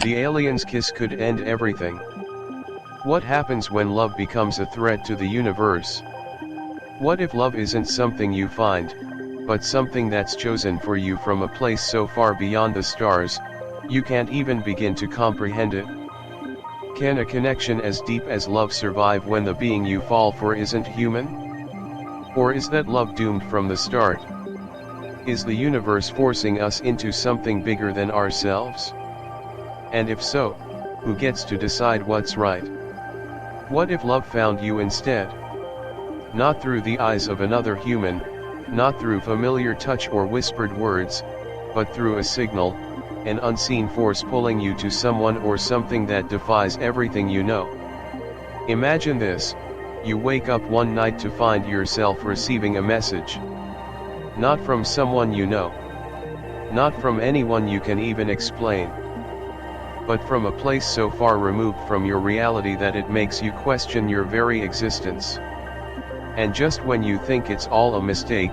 The alien's kiss could end everything. What happens when love becomes a threat to the universe? What if love isn't something you find, but something that's chosen for you from a place so far beyond the stars, you can't even begin to comprehend it? Can a connection as deep as love survive when the being you fall for isn't human? Or is that love doomed from the start? Is the universe forcing us into something bigger than ourselves? And if so, who gets to decide what's right? What if love found you instead? Not through the eyes of another human, not through familiar touch or whispered words, but through a signal, an unseen force pulling you to someone or something that defies everything you know. Imagine this: you wake up one night to find yourself receiving a message. Not from someone you know. Not from anyone you can even explain. But from a place so far removed from your reality that it makes you question your very existence. And just when you think it's all a mistake,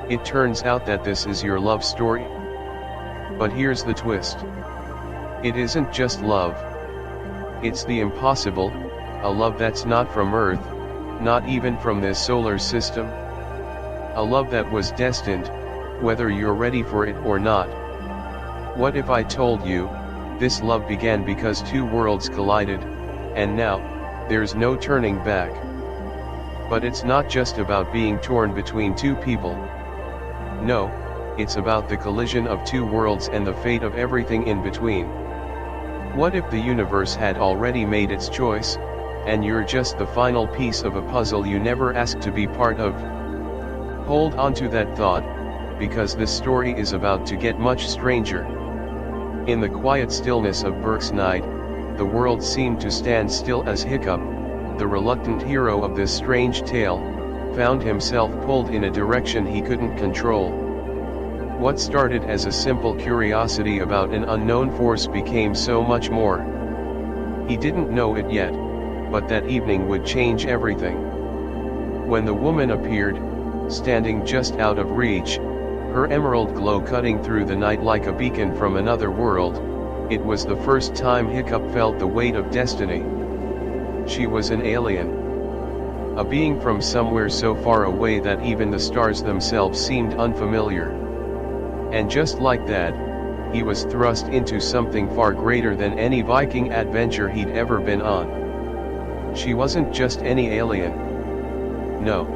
it turns out that this is your love story. But here's the twist. It isn't just love. It's the impossible, a love that's not from Earth, not even from this solar system. A love that was destined, whether you're ready for it or not. What if I told you, this love began because two worlds collided, and now, there's no turning back. But it's not just about being torn between two people. No, it's about the collision of two worlds and the fate of everything in between. What if the universe had already made its choice, and you're just the final piece of a puzzle you never asked to be part of? Hold on to that thought, because this story is about to get much stranger. In the quiet stillness of Burke's night, the world seemed to stand still as Hiccup, the reluctant hero of this strange tale, found himself pulled in a direction he couldn't control. What started as a simple curiosity about an unknown force became so much more. He didn't know it yet, but that evening would change everything. When the woman appeared, standing just out of reach, her emerald glow cutting through the night like a beacon from another world, it was the first time Hiccup felt the weight of destiny. She was an alien. A being from somewhere so far away that even the stars themselves seemed unfamiliar. And just like that, he was thrust into something far greater than any Viking adventure he'd ever been on. She wasn't just any alien. No.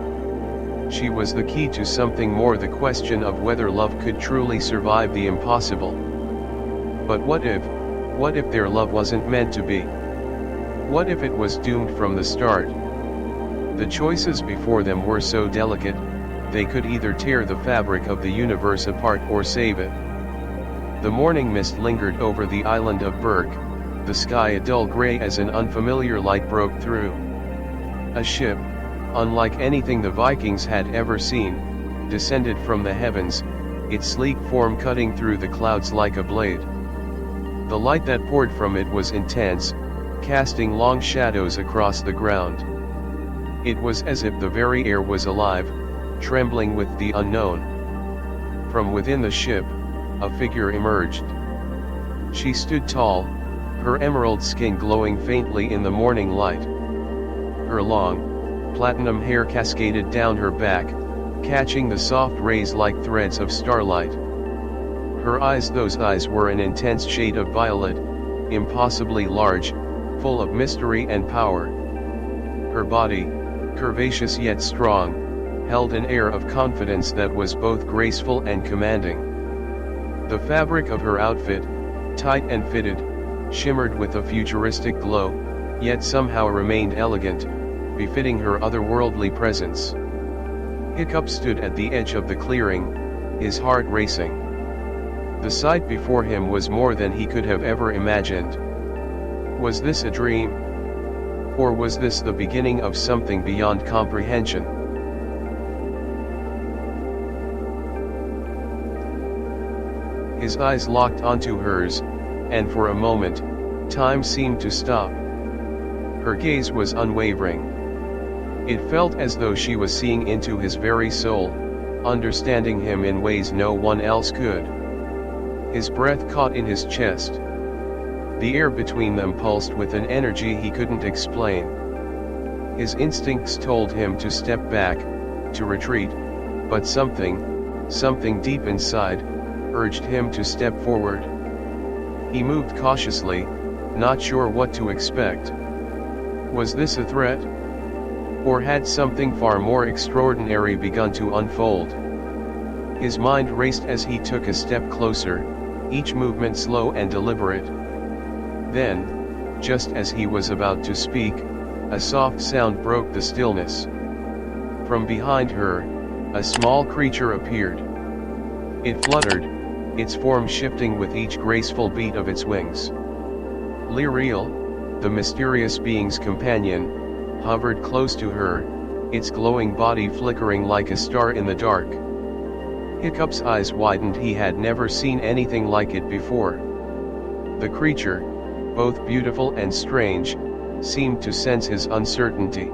She was the key to something more, the question of whether love could truly survive the impossible. But what if their love wasn't meant to be? What if it was doomed from the start? The choices before them were so delicate, they could either tear the fabric of the universe apart or save it. The morning mist lingered over the island of Burke, the sky a dull gray as an unfamiliar light broke through. A ship, unlike anything the Vikings had ever seen, descended from the heavens, its sleek form cutting through the clouds like a blade. The light that poured from it was intense, casting long shadows across the ground. It was as if the very air was alive, trembling with the unknown. From within the ship, a figure emerged. She stood tall, her emerald skin glowing faintly in the morning light. Her long, platinum hair cascaded down her back, catching the soft rays like threads of starlight. Her eyes, those eyes were an intense shade of violet, impossibly large, full of mystery and power. Her body, curvaceous yet strong, held an air of confidence that was both graceful and commanding. The fabric of her outfit, tight and fitted, shimmered with a futuristic glow, yet somehow remained elegant, befitting her otherworldly presence. Hiccup stood at the edge of the clearing, his heart racing. The sight before him was more than he could have ever imagined. Was this a dream? Or was this the beginning of something beyond comprehension? His eyes locked onto hers, and for a moment, time seemed to stop. Her gaze was unwavering. It felt as though she was seeing into his very soul, understanding him in ways no one else could. His breath caught in his chest. The air between them pulsed with an energy he couldn't explain. His instincts told him to step back, to retreat, but something deep inside, urged him to step forward. He moved cautiously, not sure what to expect. Was this a threat? Or had something far more extraordinary begun to unfold? His mind raced as he took a step closer, each movement slow and deliberate. Then, just as he was about to speak, a soft sound broke the stillness. From behind her, a small creature appeared. It fluttered, its form shifting with each graceful beat of its wings. Lyriel, the mysterious being's companion, hovered close to her, its glowing body flickering like a star in the dark. Hiccup's eyes widened. He had never seen anything like it before. The creature, both beautiful and strange, seemed to sense his uncertainty.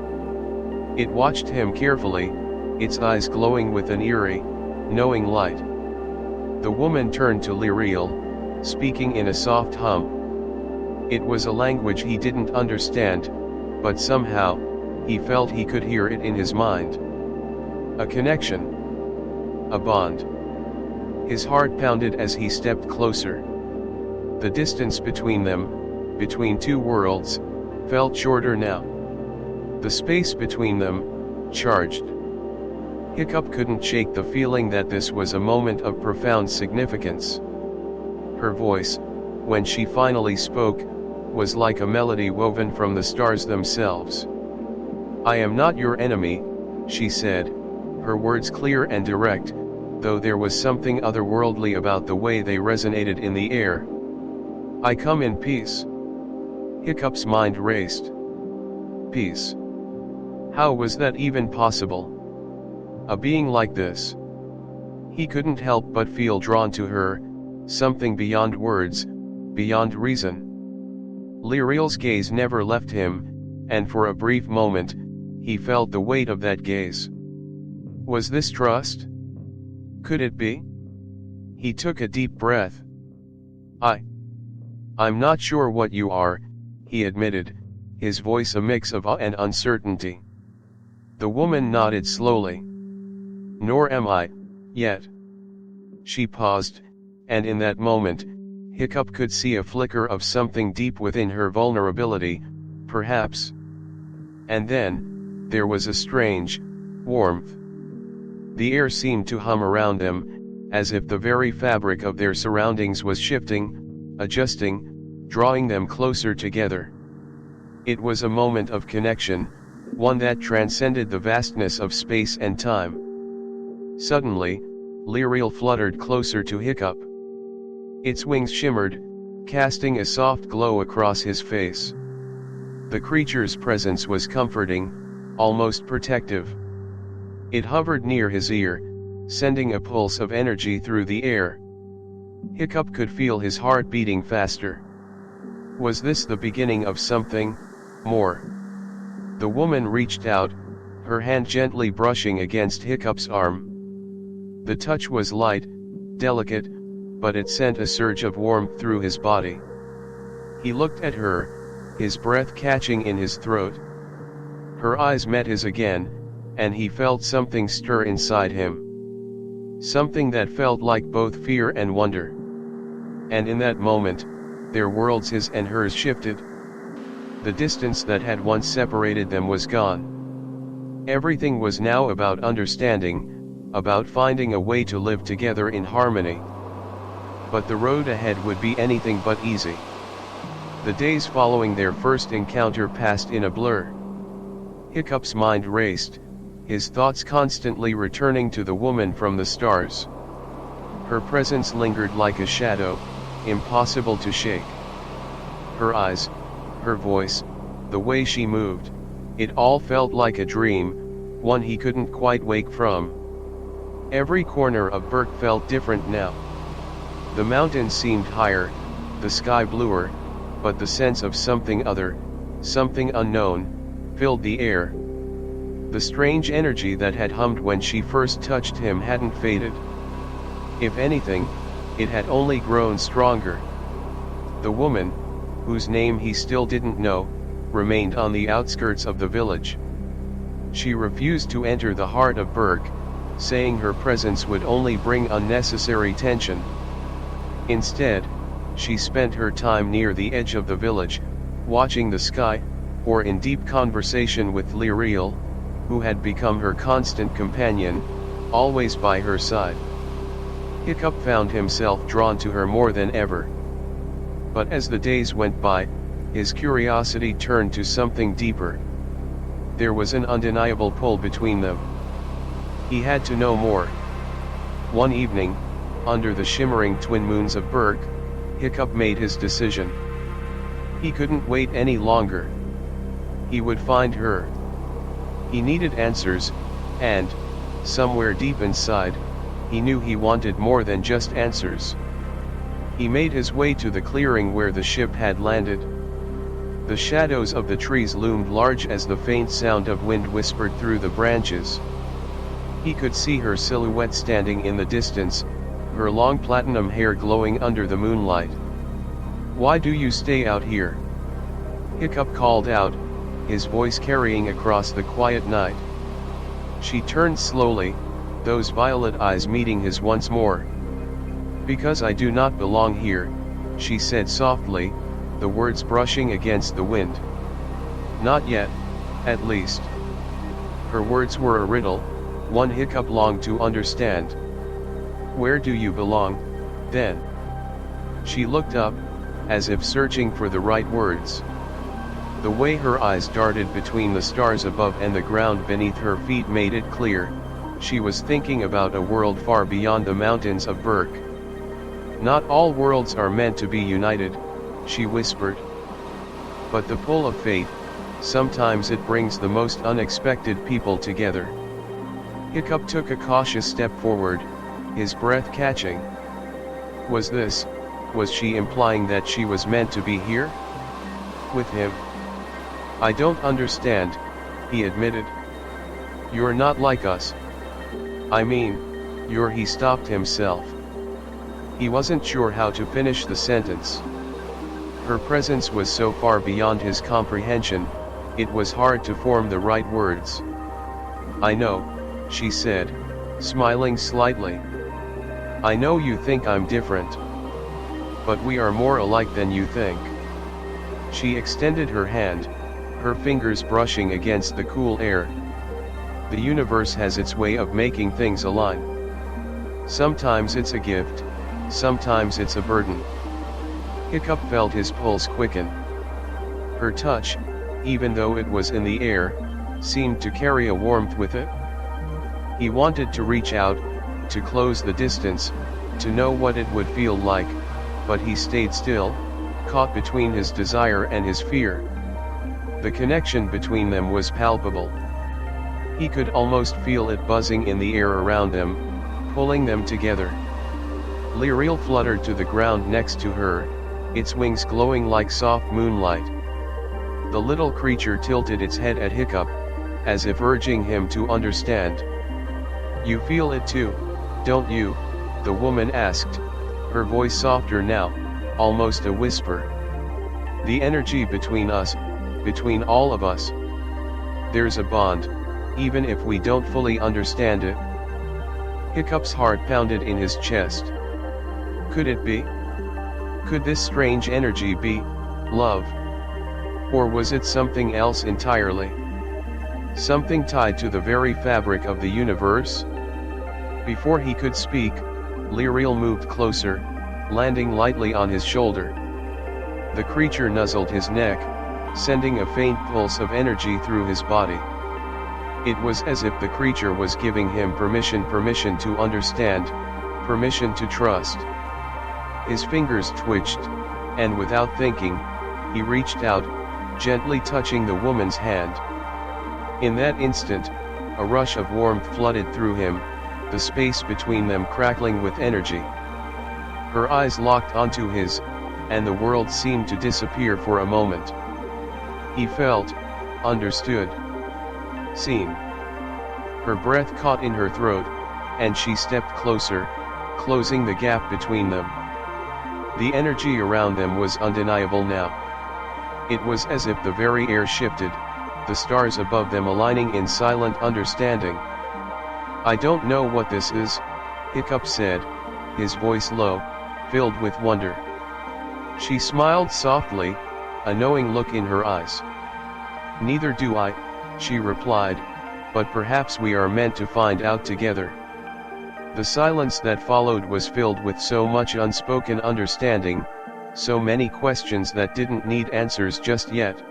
It watched him carefully, its eyes glowing with an eerie, knowing light. The woman turned to Lyriel, speaking in a soft hum. It was a language he didn't understand, but somehow, he felt he could hear it in his mind. A connection. A bond. His heart pounded as he stepped closer. The distance between them, between two worlds, felt shorter now. The space between them, charged. Hiccup couldn't shake the feeling that this was a moment of profound significance. Her voice, when she finally spoke, was like a melody woven from the stars themselves. "I am not your enemy," she said, her words clear and direct, though there was something otherworldly about the way they resonated in the air. "I come in peace." Hiccup's mind raced. Peace. How was that even possible? A being like this. He couldn't help but feel drawn to her, something beyond words, beyond reason. Lyriel's gaze never left him, and for a brief moment, he felt the weight of that gaze. Was this trust? Could it be? He took a deep breath. I'm not sure what you are," he admitted, his voice a mix of awe and uncertainty. The woman nodded slowly. "Nor am I, yet." She paused, and in that moment, Hiccup could see a flicker of something deep within her vulnerability, perhaps. And then, there was a strange warmth. The air seemed to hum around them, as if the very fabric of their surroundings was shifting, adjusting, drawing them closer together. It was a moment of connection, one that transcended the vastness of space and time. Suddenly, Lyriel fluttered closer to Hiccup. Its wings shimmered, casting a soft glow across his face. The creature's presence was comforting, almost protective. It hovered near his ear, sending a pulse of energy through the air. Hiccup could feel his heart beating faster. Was this the beginning of something more? The woman reached out, her hand gently brushing against Hiccup's arm. The touch was light, delicate, but it sent a surge of warmth through his body. He looked at her, his breath catching in his throat. Her eyes met his again, and he felt something stir inside him. Something that felt like both fear and wonder. And in that moment, their worlds, his and hers, shifted. The distance that had once separated them was gone. Everything was now about understanding, about finding a way to live together in harmony. But the road ahead would be anything but easy. The days following their first encounter passed in a blur. Hiccup's mind raced, his thoughts constantly returning to the woman from the stars. Her presence lingered like a shadow, impossible to shake. Her eyes, her voice, the way she moved, it all felt like a dream, one he couldn't quite wake from. Every corner of Berk felt different now. The mountains seemed higher, the sky bluer, but the sense of something other, something unknown, filled the air. The strange energy that had hummed when she first touched him hadn't faded. If anything, it had only grown stronger. The woman, whose name he still didn't know, remained on the outskirts of the village. She refused to enter the heart of Berg, saying her presence would only bring unnecessary tension. Instead, she spent her time near the edge of the village, watching the sky, or in deep conversation with Lyriel, who had become her constant companion, always by her side. Hiccup found himself drawn to her more than ever. But as the days went by, his curiosity turned to something deeper. There was an undeniable pull between them. He had to know more. One evening, under the shimmering twin moons of Berg, Hiccup made his decision. He couldn't wait any longer. He would find her. He needed answers, and, somewhere deep inside, he knew he wanted more than just answers. He made his way to the clearing where the ship had landed. The shadows of the trees loomed large as the faint sound of wind whispered through the branches. He could see her silhouette standing in the distance, her long platinum hair glowing under the moonlight. "Why do you stay out here?" Hiccup called out, his voice carrying across the quiet night. She turned slowly, those violet eyes meeting his once more. "Because I do not belong here," she said softly, the words brushing against the wind. "Not yet, at least." Her words were a riddle, one Hiccup longed to understand. "Where do you belong, then?" She looked up, as if searching for the right words. The way her eyes darted between the stars above and the ground beneath her feet made it clear, she was thinking about a world far beyond the mountains of Berg. "Not all worlds are meant to be united," she whispered. "But the pull of fate, sometimes it brings the most unexpected people together." Hiccup took a cautious step forward, his breath catching. Was she implying that she was meant to be here? With him? "I don't understand," he admitted. "You're not like us. I mean, he stopped himself. He wasn't sure how to finish the sentence. Her presence was so far beyond his comprehension, it was hard to form the right words. "I know," she said, smiling slightly. "I know you think I'm different. But we are more alike than you think." She extended her hand, her fingers brushing against the cool air. "The universe has its way of making things align. Sometimes it's a gift, sometimes it's a burden." Hiccup felt his pulse quicken. Her touch, even though it was in the air, seemed to carry a warmth with it. He wanted to reach out, to close the distance, to know what it would feel like, but he stayed still, caught between his desire and his fear. The connection between them was palpable. He could almost feel it buzzing in the air around them, pulling them together. Lyriel fluttered to the ground next to her, its wings glowing like soft moonlight. The little creature tilted its head at Hiccup, as if urging him to understand. "You feel it too, don't you?" the woman asked, her voice softer now, almost a whisper. "The energy between us, between all of us. There's a bond, even if we don't fully understand it." Hiccup's heart pounded in his chest. Could it be? Could this strange energy be love? Or was it something else entirely? Something tied to the very fabric of the universe? Before he could speak, Lyriel moved closer, landing lightly on his shoulder. The creature nuzzled his neck, sending a faint pulse of energy through his body. It was as if the creature was giving him permission to understand, permission to trust. His fingers twitched, and without thinking, he reached out, gently touching the woman's hand. In that instant, a rush of warmth flooded through him, the space between them crackling with energy. Her eyes locked onto his, and the world seemed to disappear for a moment. He felt, understood, seen. Her breath caught in her throat, and she stepped closer, closing the gap between them. The energy around them was undeniable now. It was as if the very air shifted, the stars above them aligning in silent understanding. "I don't know what this is," Hiccup said, his voice low, filled with wonder. She smiled softly, a knowing look in her eyes. "Neither do I," she replied, "but perhaps we are meant to find out together." The silence that followed was filled with so much unspoken understanding, so many questions that didn't need answers just yet.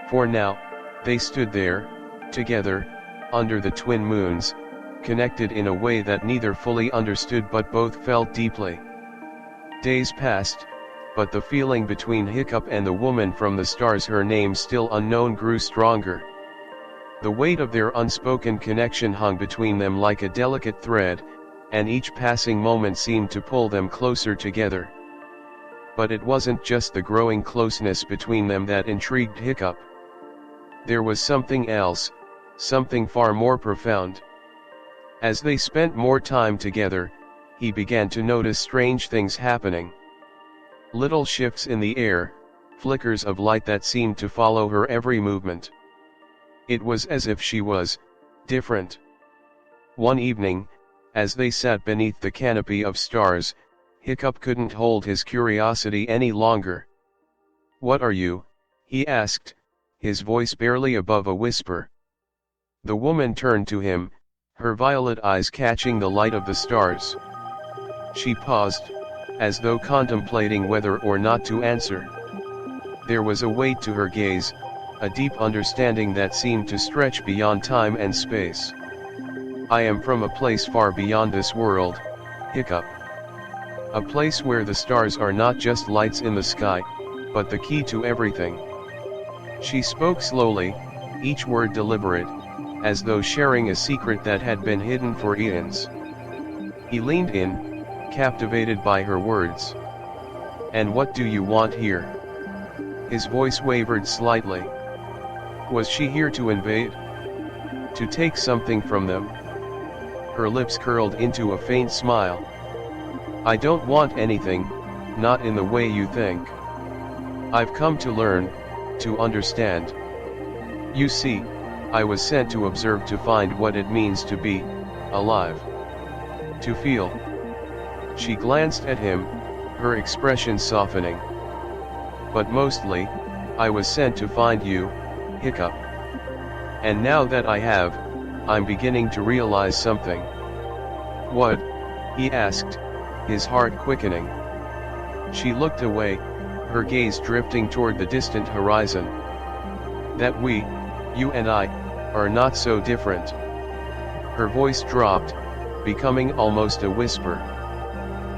For now, they stood there, together, under the twin moons, connected in a way that neither fully understood but both felt deeply. Days passed, but the feeling between Hiccup and the woman from the stars, her name still unknown, grew stronger. The weight of their unspoken connection hung between them like a delicate thread, and each passing moment seemed to pull them closer together. But it wasn't just the growing closeness between them that intrigued Hiccup. There was something else, something far more profound. As they spent more time together, he began to notice strange things happening. Little shifts in the air, flickers of light that seemed to follow her every movement. It was as if she was different. One evening, as they sat beneath the canopy of stars, Hiccup couldn't hold his curiosity any longer. "What are you?" he asked, his voice barely above a whisper. The woman turned to him, her violet eyes catching the light of the stars. She paused, as though contemplating whether or not to answer. There was a weight to her gaze, a deep understanding that seemed to stretch beyond time and space. "I am from a place far beyond this world, Hiccup. A place where the stars are not just lights in the sky, but the key to everything." She spoke slowly, each word deliberate, as though sharing a secret that had been hidden for eons. He leaned in, captivated by her words. "And what do you want here?" His voice wavered slightly. Was she here to invade? To take something from them? Her lips curled into a faint smile. "I don't want anything, not in the way you think. I've come to learn, to understand. You see, I was sent to observe, to find what it means to be alive. To feel." She glanced at him, her expression softening. "But mostly, I was sent to find you, Hiccup. And now that I have, I'm beginning to realize something." "What?" he asked, his heart quickening. She looked away, her gaze drifting toward the distant horizon. "That we, you and I, are not so different." Her voice dropped, becoming almost a whisper.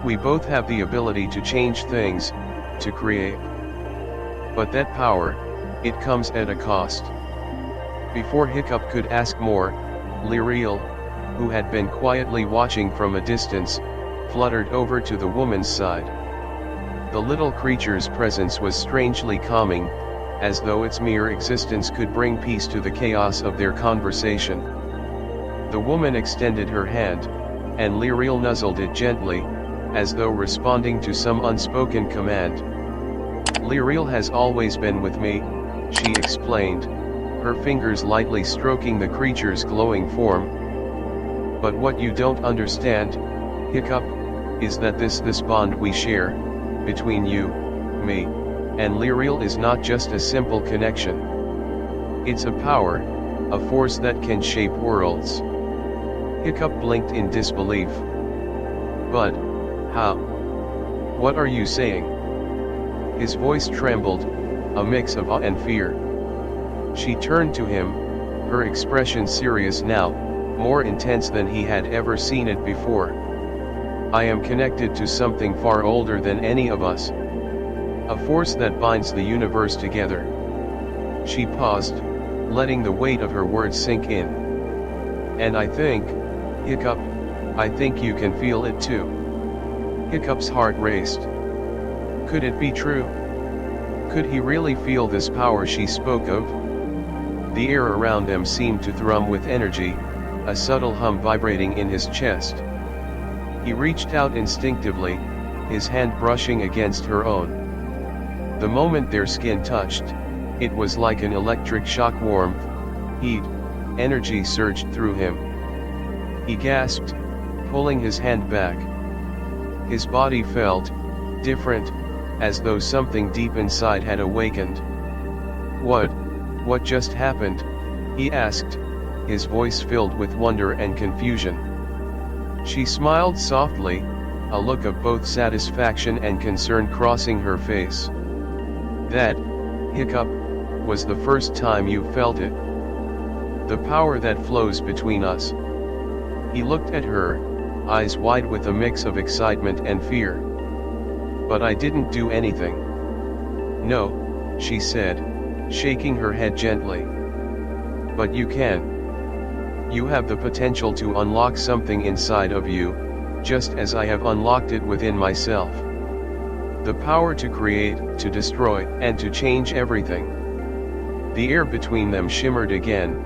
"We both have the ability to change things, to create. But that power, it comes at a cost." Before Hiccup could ask more, Lyriel, who had been quietly watching from a distance, fluttered over to the woman's side. The little creature's presence was strangely calming, as though its mere existence could bring peace to the chaos of their conversation. The woman extended her hand, and Lyriel nuzzled it gently, as though responding to some unspoken command. "Lyriel has always been with me," she explained, her fingers lightly stroking the creature's glowing form. "But what you don't understand, Hiccup, is that this bond we share, between you, me, and Lyriel is not just a simple connection. It's a power, a force that can shape worlds." Hiccup blinked in disbelief. "But, how? What are you saying?" His voice trembled, a mix of awe and fear. She turned to him, her expression serious now, more intense than he had ever seen it before. "I am connected to something far older than any of us. A force that binds the universe together." She paused, letting the weight of her words sink in. "And I think, Hiccup, I think you can feel it too." Hiccup's heart raced. Could it be true? Could he really feel this power she spoke of? The air around them seemed to thrum with energy, a subtle hum vibrating in his chest. He reached out instinctively, his hand brushing against her own. The moment their skin touched, it was like an electric shock. Warmth, heat, energy surged through him. He gasped, pulling his hand back. His body felt different, as though something deep inside had awakened. What just happened?" he asked, his voice filled with wonder and confusion. She smiled softly, a look of both satisfaction and concern crossing her face. "That, Hiccup, was the first time you felt it. The power that flows between us." He looked at her, eyes wide with a mix of excitement and fear. "But I didn't do anything." "No," she said, shaking her head gently. "But you can. You have the potential to unlock something inside of you, just as I have unlocked it within myself. The power to create, to destroy, and to change everything." The air between them shimmered again,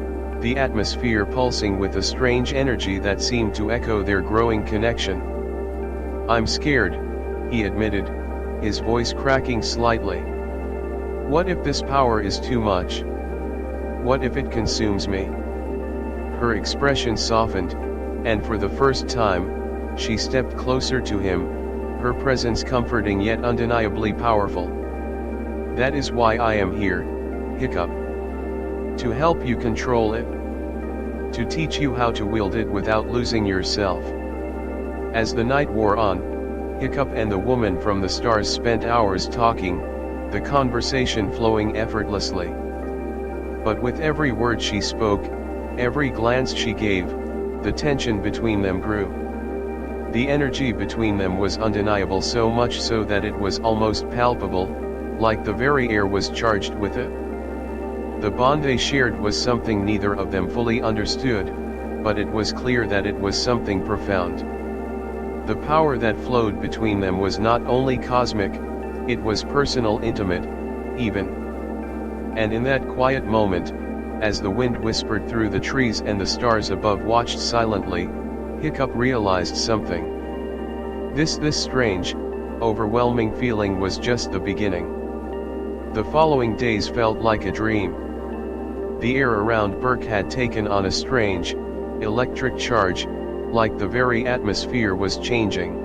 the atmosphere pulsing with a strange energy that seemed to echo their growing connection. "I'm scared," he admitted, his voice cracking slightly. "What if this power is too much? What if it consumes me?" Her expression softened, and for the first time, she stepped closer to him, her presence comforting yet undeniably powerful. "That is why I am here, Hiccup. To help you control it. To teach you how to wield it without losing yourself." As the night wore on, Hiccup and the woman from the stars spent hours talking, the conversation flowing effortlessly. But with every word she spoke, every glance she gave, the tension between them grew. The energy between them was undeniable, so much so that it was almost palpable, like the very air was charged with it. The bond they shared was something neither of them fully understood, but it was clear that it was something profound. The power that flowed between them was not only cosmic, it was personal, intimate, even. And in that quiet moment, as the wind whispered through the trees and the stars above watched silently, Hiccup realized something. This strange, overwhelming feeling was just the beginning. The following days felt like a dream. The air around Burke had taken on a strange, electric charge, like the very atmosphere was changing.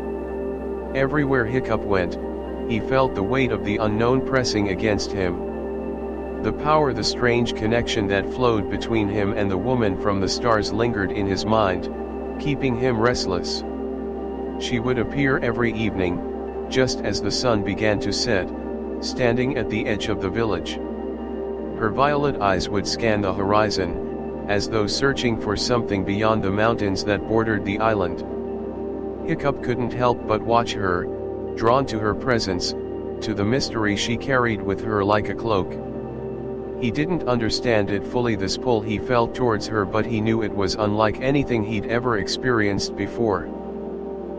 Everywhere Hiccup went, he felt the weight of the unknown pressing against him. The power, the strange connection that flowed between him and the woman from the stars lingered in his mind, keeping him restless. She would appear every evening, just as the sun began to set, standing at the edge of the village. Her violet eyes would scan the horizon, as though searching for something beyond the mountains that bordered the island. Hiccup couldn't help but watch her, drawn to her presence, to the mystery she carried with her like a cloak. He didn't understand it fully, this pull he felt towards her, but he knew it was unlike anything he'd ever experienced before.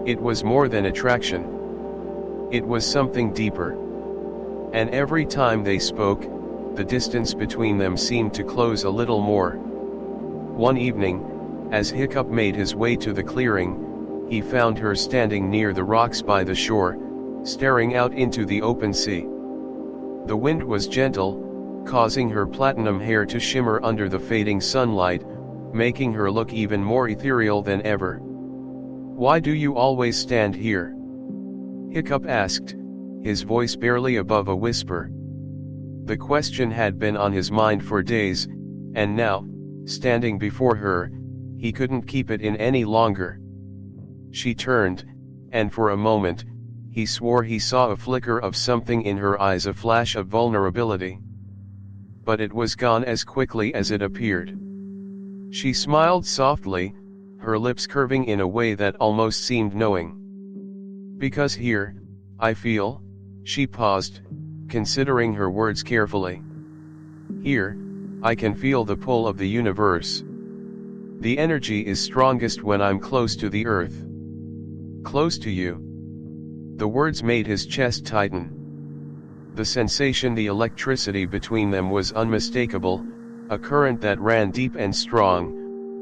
It was more than attraction. It was something deeper. And every time they spoke, the distance between them seemed to close a little more. One evening, as Hiccup made his way to the clearing, he found her standing near the rocks by the shore, staring out into the open sea. The wind was gentle, causing her platinum hair to shimmer under the fading sunlight, making her look even more ethereal than ever. "Why do you always stand here?" Hiccup asked, his voice barely above a whisper. The question had been on his mind for days, and now, standing before her, he couldn't keep it in any longer. She turned, and for a moment, he swore he saw a flicker of something in her eyes, a flash of vulnerability. But it was gone as quickly as it appeared. She smiled softly, her lips curving in a way that almost seemed knowing. "Because here, I feel," she paused, considering her words carefully. "Here, I can feel the pull of the universe. The energy is strongest when I'm close to the earth. Close to you." The words made his chest tighten. The sensation, the electricity between them was unmistakable, a current that ran deep and strong,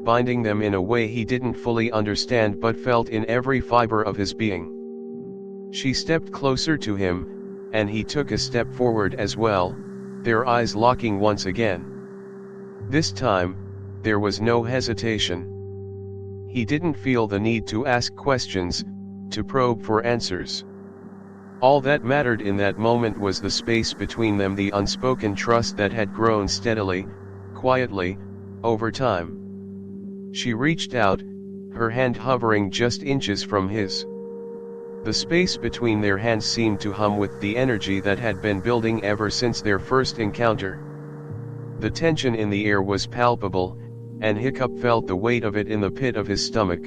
binding them in a way he didn't fully understand but felt in every fiber of his being. She stepped closer to him, and he took a step forward as well, their eyes locking once again. This time, there was no hesitation. He didn't feel the need to ask questions, to probe for answers. All that mattered in that moment was the space between them, the unspoken trust that had grown steadily, quietly, over time. She reached out, her hand hovering just inches from his. The space between their hands seemed to hum with the energy that had been building ever since their first encounter. The tension in the air was palpable, and Hiccup felt the weight of it in the pit of his stomach.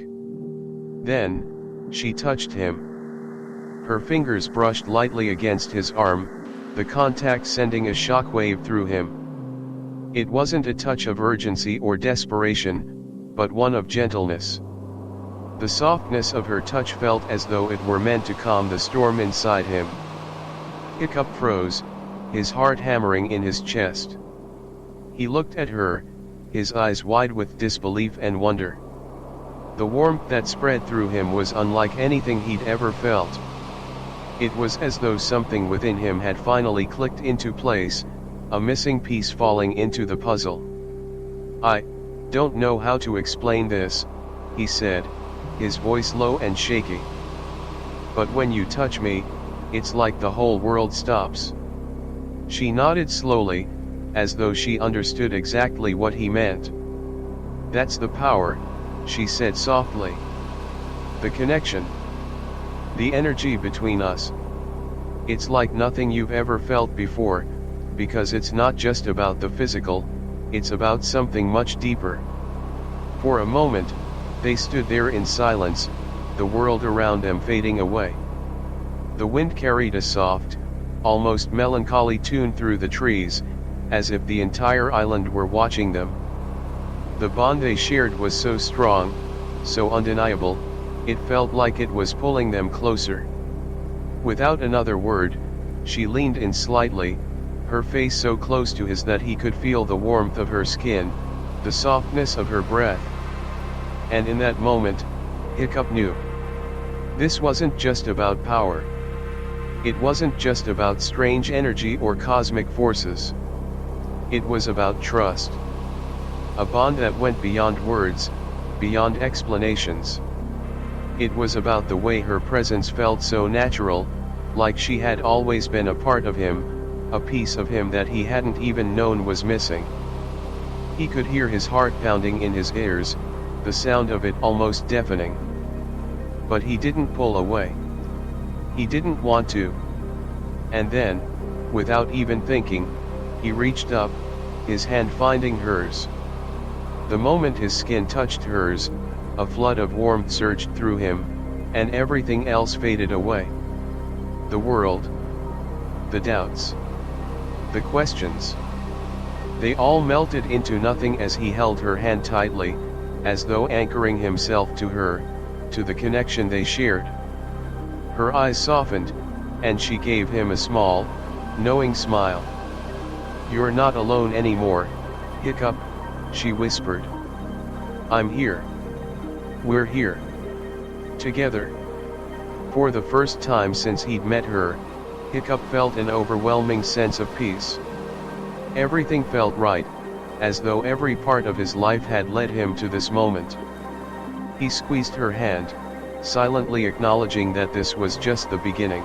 Then, she touched him. Her fingers brushed lightly against his arm, the contact sending a shockwave through him. It wasn't a touch of urgency or desperation, but one of gentleness. The softness of her touch felt as though it were meant to calm the storm inside him. Hiccup froze, his heart hammering in his chest. He looked at her, his eyes wide with disbelief and wonder. The warmth that spread through him was unlike anything he'd ever felt. It was as though something within him had finally clicked into place, a missing piece falling into the puzzle. "I don't know how to explain this," he said, his voice low and shaky. "But when you touch me, it's like the whole world stops." She nodded slowly, as though she understood exactly what he meant. "That's the power," she said softly. "The connection. The energy between us. It's like nothing you've ever felt before, because it's not just about the physical, it's about something much deeper." For a moment, they stood there in silence, the world around them fading away. The wind carried a soft, almost melancholy tune through the trees, as if the entire island were watching them. The bond they shared was so strong, so undeniable, it felt like it was pulling them closer. Without another word, she leaned in slightly, her face so close to his that he could feel the warmth of her skin, the softness of her breath. And in that moment, Hiccup knew. This wasn't just about power. It wasn't just about strange energy or cosmic forces. It was about trust. A bond that went beyond words, beyond explanations. It was about the way her presence felt so natural, like she had always been a part of him, a piece of him that he hadn't even known was missing. He could hear his heart pounding in his ears, the sound of it almost deafening. But he didn't pull away. He didn't want to. And then, without even thinking, he reached up, his hand finding hers. The moment his skin touched hers, a flood of warmth surged through him, and everything else faded away. The world. The doubts. The questions. They all melted into nothing as he held her hand tightly, as though anchoring himself to her, to the connection they shared. Her eyes softened, and she gave him a small, knowing smile. "You're not alone anymore, Hiccup," she whispered. "I'm here. We're here. Together." For the first time since he'd met her, Hiccup felt an overwhelming sense of peace. Everything felt right, as though every part of his life had led him to this moment. He squeezed her hand, silently acknowledging that this was just the beginning.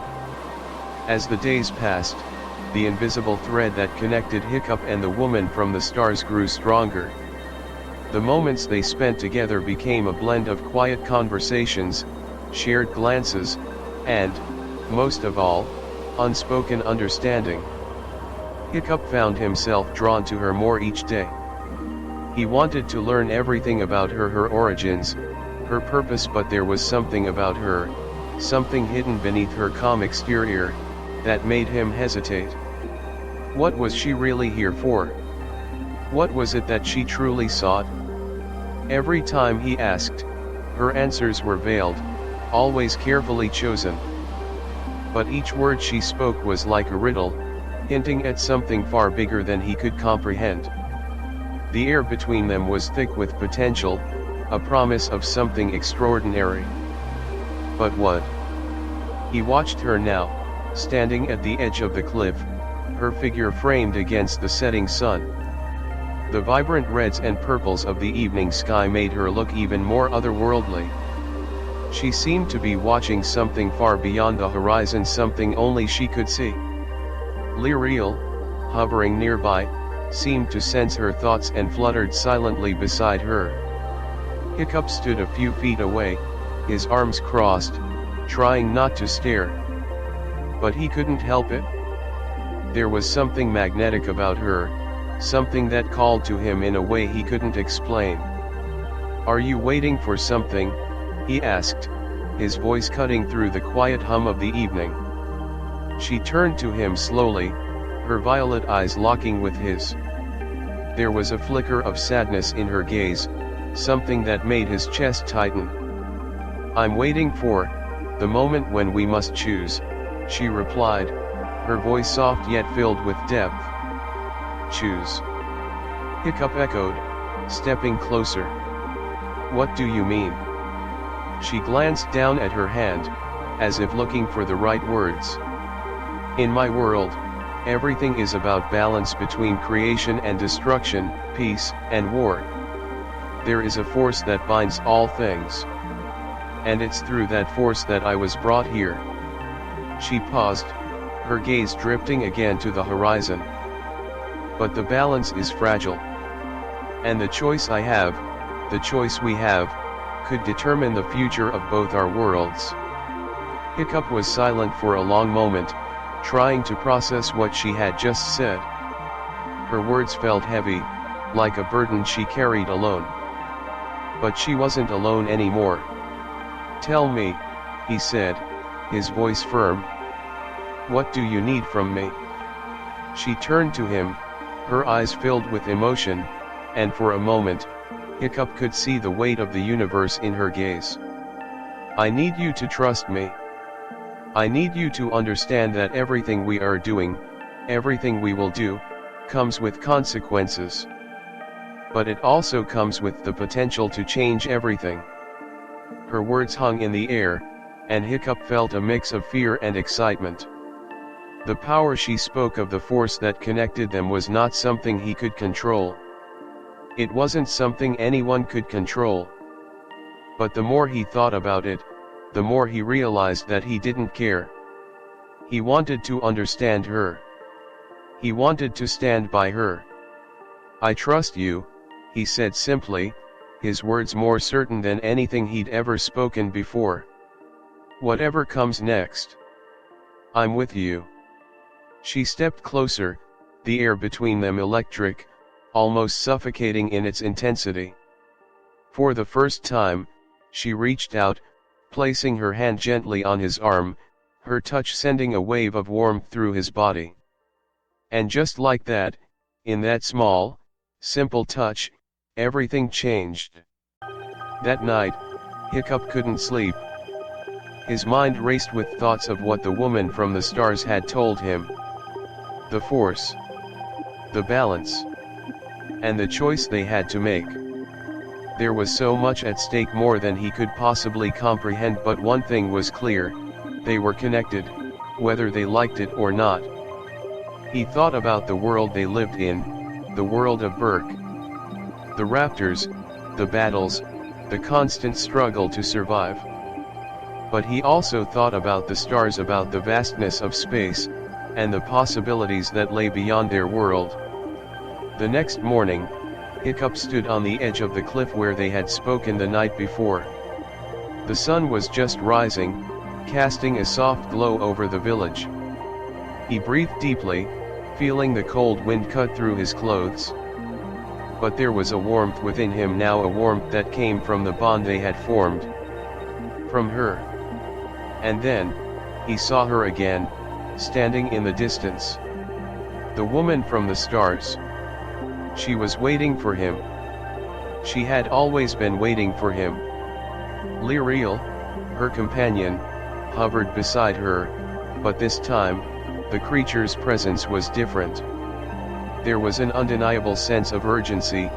As the days passed, the invisible thread that connected Hiccup and the woman from the stars grew stronger. The moments they spent together became a blend of quiet conversations, shared glances, and, most of all, unspoken understanding. Hiccup found himself drawn to her more each day. He wanted to learn everything about her, her origins, her purpose, but there was something about her, something hidden beneath her calm exterior, that made him hesitate. What was she really here for? What was it that she truly sought? Every time he asked, her answers were veiled, always carefully chosen. But each word she spoke was like a riddle, hinting at something far bigger than he could comprehend. The air between them was thick with potential, a promise of something extraordinary. But what? He watched her now, standing at the edge of the cliff, her figure framed against the setting sun. The vibrant reds and purples of the evening sky made her look even more otherworldly. She seemed to be watching something far beyond the horizon, something only she could see. Lyriel, hovering nearby, seemed to sense her thoughts and fluttered silently beside her. Hiccup stood a few feet away, his arms crossed, trying not to stare. But he couldn't help it. There was something magnetic about her, something that called to him in a way he couldn't explain. "Are you waiting for something?" he asked, his voice cutting through the quiet hum of the evening. She turned to him slowly, her violet eyes locking with his. There was a flicker of sadness in her gaze, something that made his chest tighten. "I'm waiting for the moment when we must choose," she replied, her voice soft yet filled with depth. "Choose?" Hiccup echoed, stepping closer. "What do you mean?" She glanced down at her hand, as if looking for the right words. "In my world, everything is about balance between creation and destruction, peace and war. There is a force that binds all things. And it's through that force that I was brought here." She paused, her gaze drifting again to the horizon. "But the balance is fragile. And the choice I have, the choice we have, could determine the future of both our worlds." Hiccup was silent for a long moment, trying to process what she had just said. Her words felt heavy, like a burden she carried alone. But she wasn't alone anymore. "Tell me," he said, his voice firm. "What do you need from me?" She turned to him, her eyes filled with emotion, and for a moment, Hiccup could see the weight of the universe in her gaze. "I need you to trust me. I need you to understand that everything we are doing, everything we will do, comes with consequences. But it also comes with the potential to change everything." Her words hung in the air, and Hiccup felt a mix of fear and excitement. The power she spoke of, the force that connected them, was not something he could control. It wasn't something anyone could control. But the more he thought about it, the more he realized that he didn't care. He wanted to understand her. He wanted to stand by her. "I trust you," he said simply, his words more certain than anything he'd ever spoken before. "Whatever comes next, I'm with you." She stepped closer, the air between them electric, almost suffocating in its intensity. For the first time, she reached out, placing her hand gently on his arm, her touch sending a wave of warmth through his body. And just like that, in that small, simple touch, everything changed. That night, Hiccup couldn't sleep. His mind raced with thoughts of what the woman from the stars had told him. The force, the balance, and the choice they had to make. There was so much at stake, more than he could possibly comprehend, but one thing was clear: they were connected, whether they liked it or not. He thought about the world they lived in, the world of Burke. The raptors, the battles, the constant struggle to survive. But he also thought about the stars, about the vastness of space, and the possibilities that lay beyond their world. The next morning, Hiccup stood on the edge of the cliff where they had spoken the night before. The sun was just rising, casting a soft glow over the village. He breathed deeply, feeling the cold wind cut through his clothes. But there was a warmth within him now, a warmth that came from the bond they had formed. From her. And then, he saw her again, standing in the distance. The woman from the stars. She was waiting for him. She had always been waiting for him. Lyriel, her companion, hovered beside her, but this time, the creature's presence was different. There was an undeniable sense of urgency,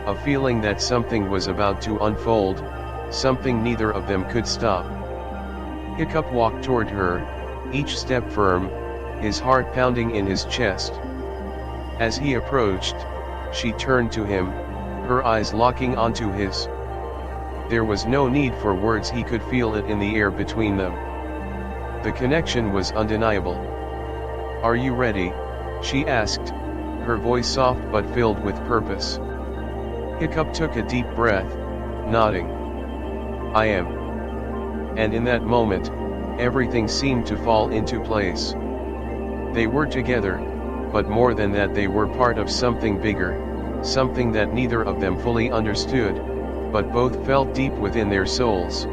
a feeling that something was about to unfold, something neither of them could stop. Hiccup walked toward her, each step firm, his heart pounding in his chest. As he approached, she turned to him, her eyes locking onto his. There was no need for words, he could feel it in the air between them. The connection was undeniable. "Are you ready?" she asked, her voice soft but filled with purpose. Hiccup took a deep breath, nodding. "I am." And in that moment, everything seemed to fall into place. They were together, but more than that, they were part of something bigger, something that neither of them fully understood, but both felt deep within their souls.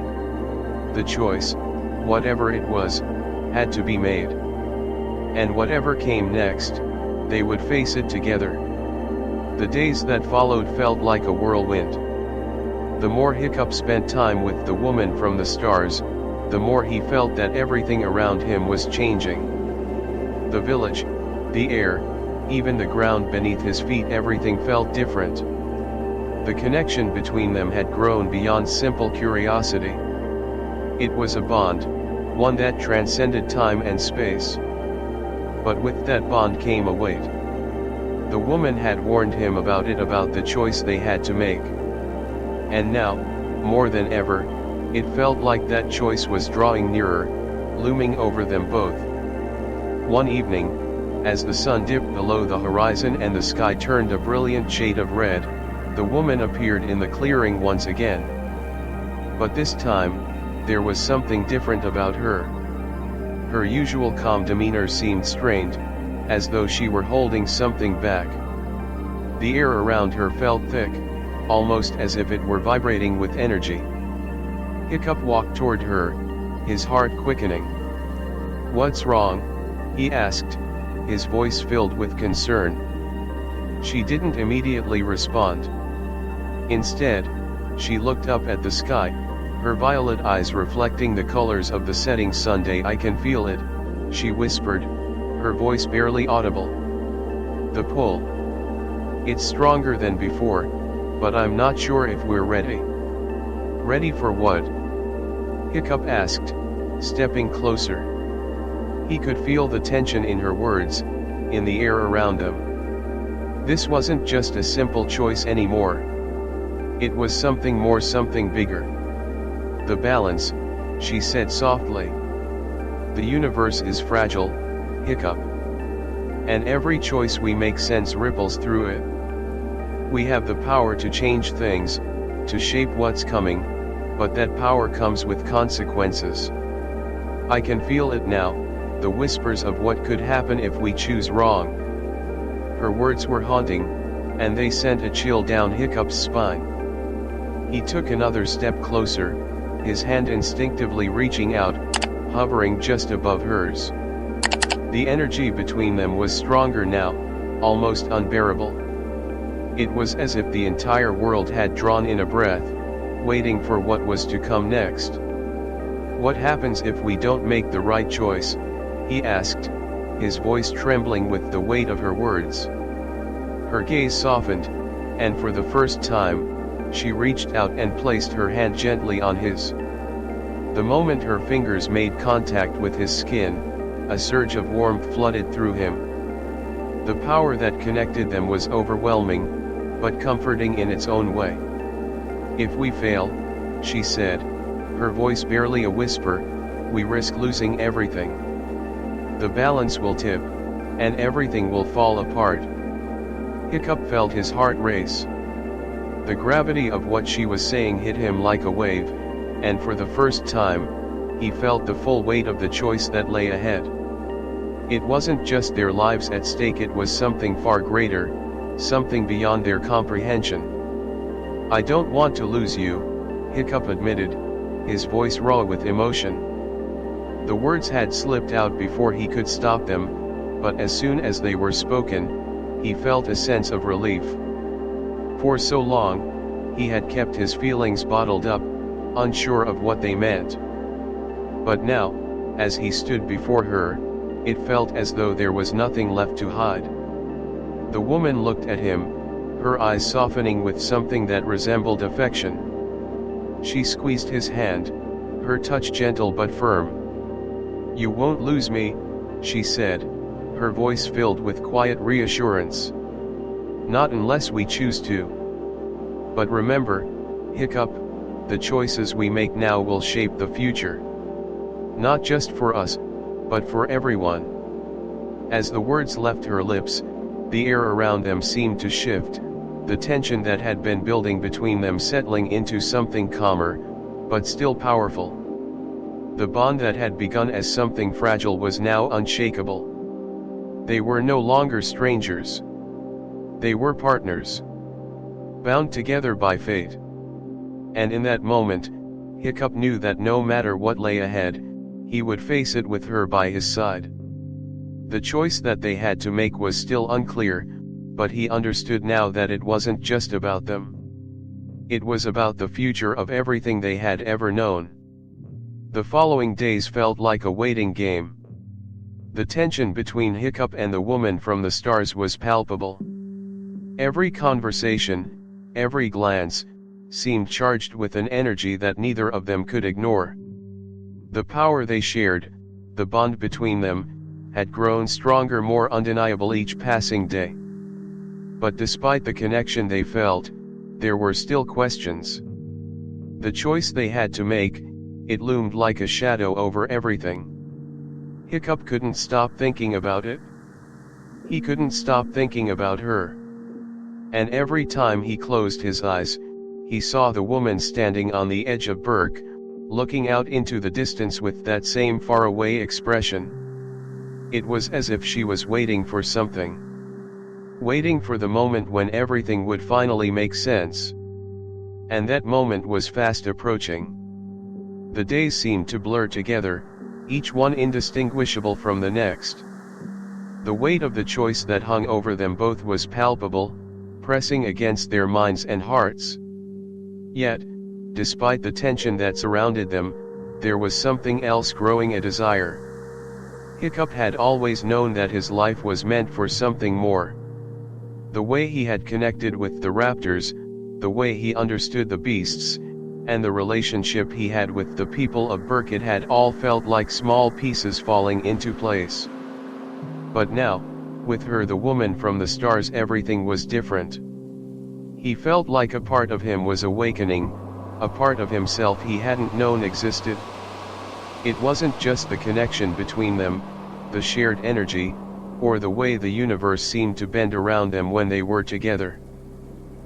The choice, whatever it was, had to be made. And whatever came next, they would face it together. The days that followed felt like a whirlwind. The more Hiccup spent time with the woman from the stars, the more he felt that everything around him was changing. The village, the air, even the ground beneath his feet, everything felt different. The connection between them had grown beyond simple curiosity. It was a bond, one that transcended time and space. But with that bond came a weight. The woman had warned him about it, about the choice they had to make. And now, more than ever, it felt like that choice was drawing nearer, looming over them both. One evening, as the sun dipped below the horizon and the sky turned a brilliant shade of red, the woman appeared in the clearing once again. But this time, there was something different about her. Her usual calm demeanor seemed strained, as though she were holding something back. The air around her felt thick, almost as if it were vibrating with energy. Hiccup walked toward her, his heart quickening. "What's wrong?" he asked, his voice filled with concern. She didn't immediately respond. Instead, she looked up at the sky, her violet eyes reflecting the colors of the setting sun. "I can feel it," she whispered, her voice barely audible. "The pull. It's stronger than before, but I'm not sure if we're ready." "Ready for what?" Hiccup asked, stepping closer. He could feel the tension in her words, in the air around them. This wasn't just a simple choice anymore. It was something more, something bigger. "The balance," she said softly. "The universe is fragile, Hiccup. And every choice we make sends ripples through it. We have the power to change things, to shape what's coming, but that power comes with consequences. I can feel it now, the whispers of what could happen if we choose wrong." Her words were haunting, and they sent a chill down Hiccup's spine. He took another step closer, his hand instinctively reaching out, hovering just above hers. The energy between them was stronger now, almost unbearable. It was as if the entire world had drawn in a breath, waiting for what was to come next. "What happens if we don't make the right choice?" he asked, his voice trembling with the weight of her words. Her gaze softened, and for the first time, she reached out and placed her hand gently on his. The moment her fingers made contact with his skin, a surge of warmth flooded through him. The power that connected them was overwhelming, but comforting in its own way. "If we fail," she said, her voice barely a whisper, "we risk losing everything. The balance will tip, and everything will fall apart." Hiccup felt his heart race. The gravity of what she was saying hit him like a wave, and for the first time, he felt the full weight of the choice that lay ahead. It wasn't just their lives at stake, it was something far greater, something beyond their comprehension. "I don't want to lose you," Hiccup admitted, his voice raw with emotion. The words had slipped out before he could stop them, but as soon as they were spoken, he felt a sense of relief. For so long, he had kept his feelings bottled up, unsure of what they meant. But now, as he stood before her, it felt as though there was nothing left to hide. The woman looked at him, her eyes softening with something that resembled affection. She squeezed his hand, her touch gentle but firm. You won't lose me, she said, her voice filled with quiet reassurance. Not unless we choose to. But remember, Hiccup, the choices we make now will shape the future. Not just for us, but for everyone. As the words left her lips, the air around them seemed to shift, the tension that had been building between them settling into something calmer, but still powerful. The bond that had begun as something fragile was now unshakable. They were no longer strangers. They were partners. Bound together by fate. And in that moment, Hiccup knew that no matter what lay ahead, he would face it with her by his side. The choice that they had to make was still unclear, but he understood now that it wasn't just about them. It was about the future of everything they had ever known. The following days felt like a waiting game. The tension between Hiccup and the woman from the stars was palpable. Every conversation, every glance, seemed charged with an energy that neither of them could ignore. The power they shared, the bond between them, had grown stronger, more undeniable each passing day. But despite the connection they felt, there were still questions. The choice they had to make, it loomed like a shadow over everything. Hiccup couldn't stop thinking about it. He couldn't stop thinking about her. And every time he closed his eyes, he saw the woman standing on the edge of Burke, looking out into the distance with that same faraway expression. It was as if she was waiting for something. Waiting for the moment when everything would finally make sense. And that moment was fast approaching. The days seemed to blur together, each one indistinguishable from the next. The weight of the choice that hung over them both was palpable, pressing against their minds and hearts. Yet, despite the tension that surrounded them, there was something else growing, a desire. Hiccup had always known that his life was meant for something more. The way he had connected with the raptors, the way he understood the beasts, and the relationship he had with the people of Burke, it had all felt like small pieces falling into place. But now, with her, the woman from the stars, everything was different. He felt like a part of him was awakening, a part of himself he hadn't known existed. It wasn't just the connection between them, the shared energy, or the way the universe seemed to bend around them when they were together.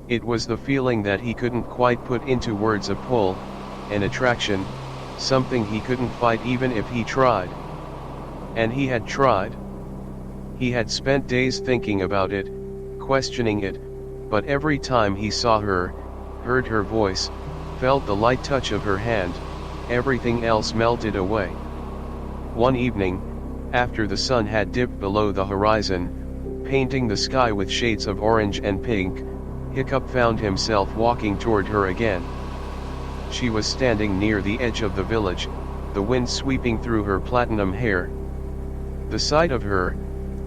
It was the feeling that he couldn't quite put into words, a pull, an attraction, something he couldn't fight even if he tried. And he had tried. He had spent days thinking about it, questioning it, but every time he saw her, heard her voice, felt the light touch of her hand, everything else melted away. One evening, after the sun had dipped below the horizon, painting the sky with shades of orange and pink, Hiccup found himself walking toward her again. She was standing near the edge of the village, the wind sweeping through her platinum hair. The sight of her,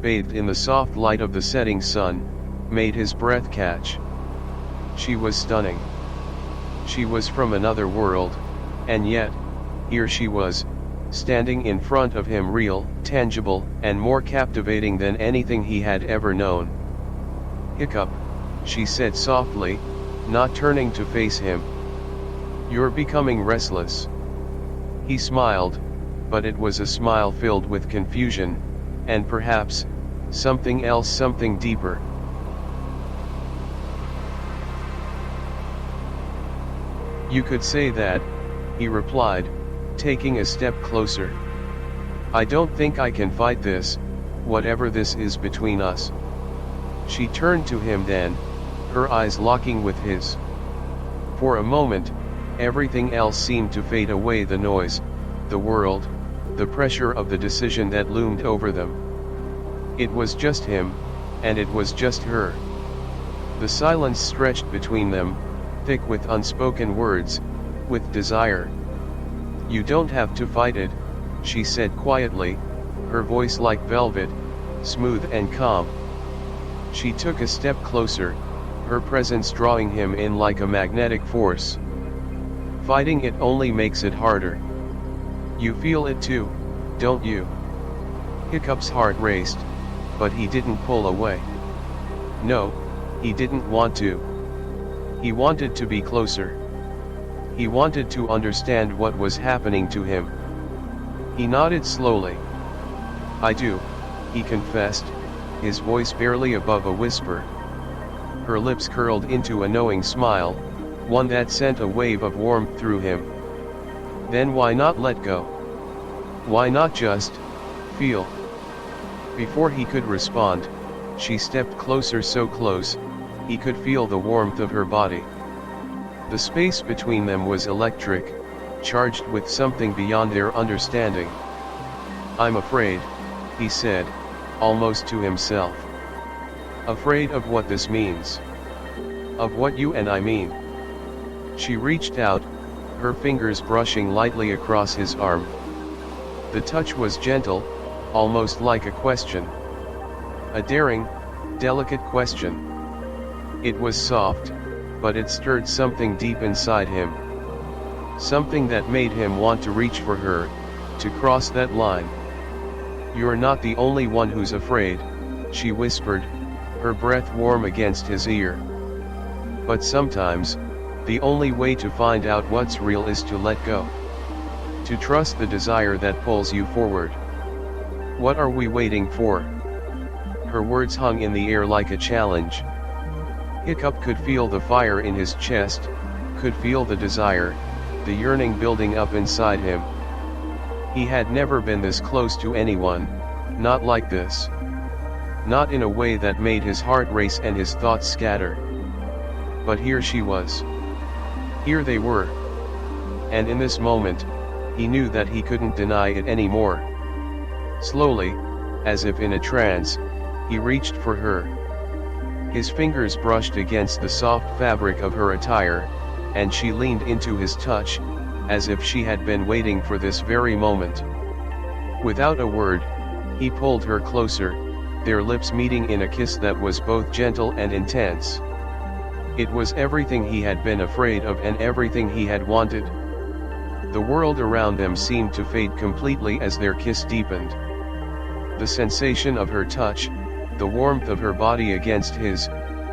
bathed in the soft light of the setting sun, made his breath catch. She was stunning. She was from another world, and yet, here she was, standing in front of him, real, tangible, and more captivating than anything he had ever known. "Hiccup," she said softly, not turning to face him. "You're becoming restless." He smiled, but it was a smile filled with confusion, and perhaps, something else, something deeper. "You could say that," he replied, taking a step closer. "I don't think I can fight this, whatever this is between us." She turned to him then, her eyes locking with his. For a moment, everything else seemed to fade away, the noise, the world, the pressure of the decision that loomed over them. It was just him, and it was just her. The silence stretched between them, thick with unspoken words, with desire. "You don't have to fight it," she said quietly, her voice like velvet, smooth and calm. She took a step closer, her presence drawing him in like a magnetic force. "Fighting it only makes it harder. You feel it too, don't you? Hiccup's heart raced, but he didn't pull away. No, he didn't want to. He wanted to be closer. He wanted to understand what was happening to him. He nodded slowly. I do, he confessed, his voice barely above a whisper. Her lips curled into a knowing smile, one that sent a wave of warmth through him. Then why not let go? Why not just feel? Before he could respond, she stepped closer, so close, he could feel the warmth of her body. The space between them was electric, charged with something beyond their understanding. I'm afraid, he said, almost to himself. Afraid of what this means. Of what you and I mean. She reached out, her fingers brushing lightly across his arm. The touch was gentle, almost like a question. A daring, delicate question. It was soft, but it stirred something deep inside him. Something that made him want to reach for her, to cross that line. You're not the only one who's afraid, she whispered, her breath warm against his ear. But sometimes, the only way to find out what's real is to let go. To trust the desire that pulls you forward. What are we waiting for? Her words hung in the air like a challenge. Hiccup could feel the fire in his chest, could feel the desire, the yearning building up inside him. He had never been this close to anyone, not like this. Not in a way that made his heart race and his thoughts scatter. But here she was. Here they were. And in this moment, he knew that he couldn't deny it anymore. Slowly, as if in a trance, he reached for her. His fingers brushed against the soft fabric of her attire, and she leaned into his touch, as if she had been waiting for this very moment. Without a word, he pulled her closer, their lips meeting in a kiss that was both gentle and intense. It was everything he had been afraid of and everything he had wanted. The world around them seemed to fade completely as their kiss deepened. The sensation of her touch, the warmth of her body against his,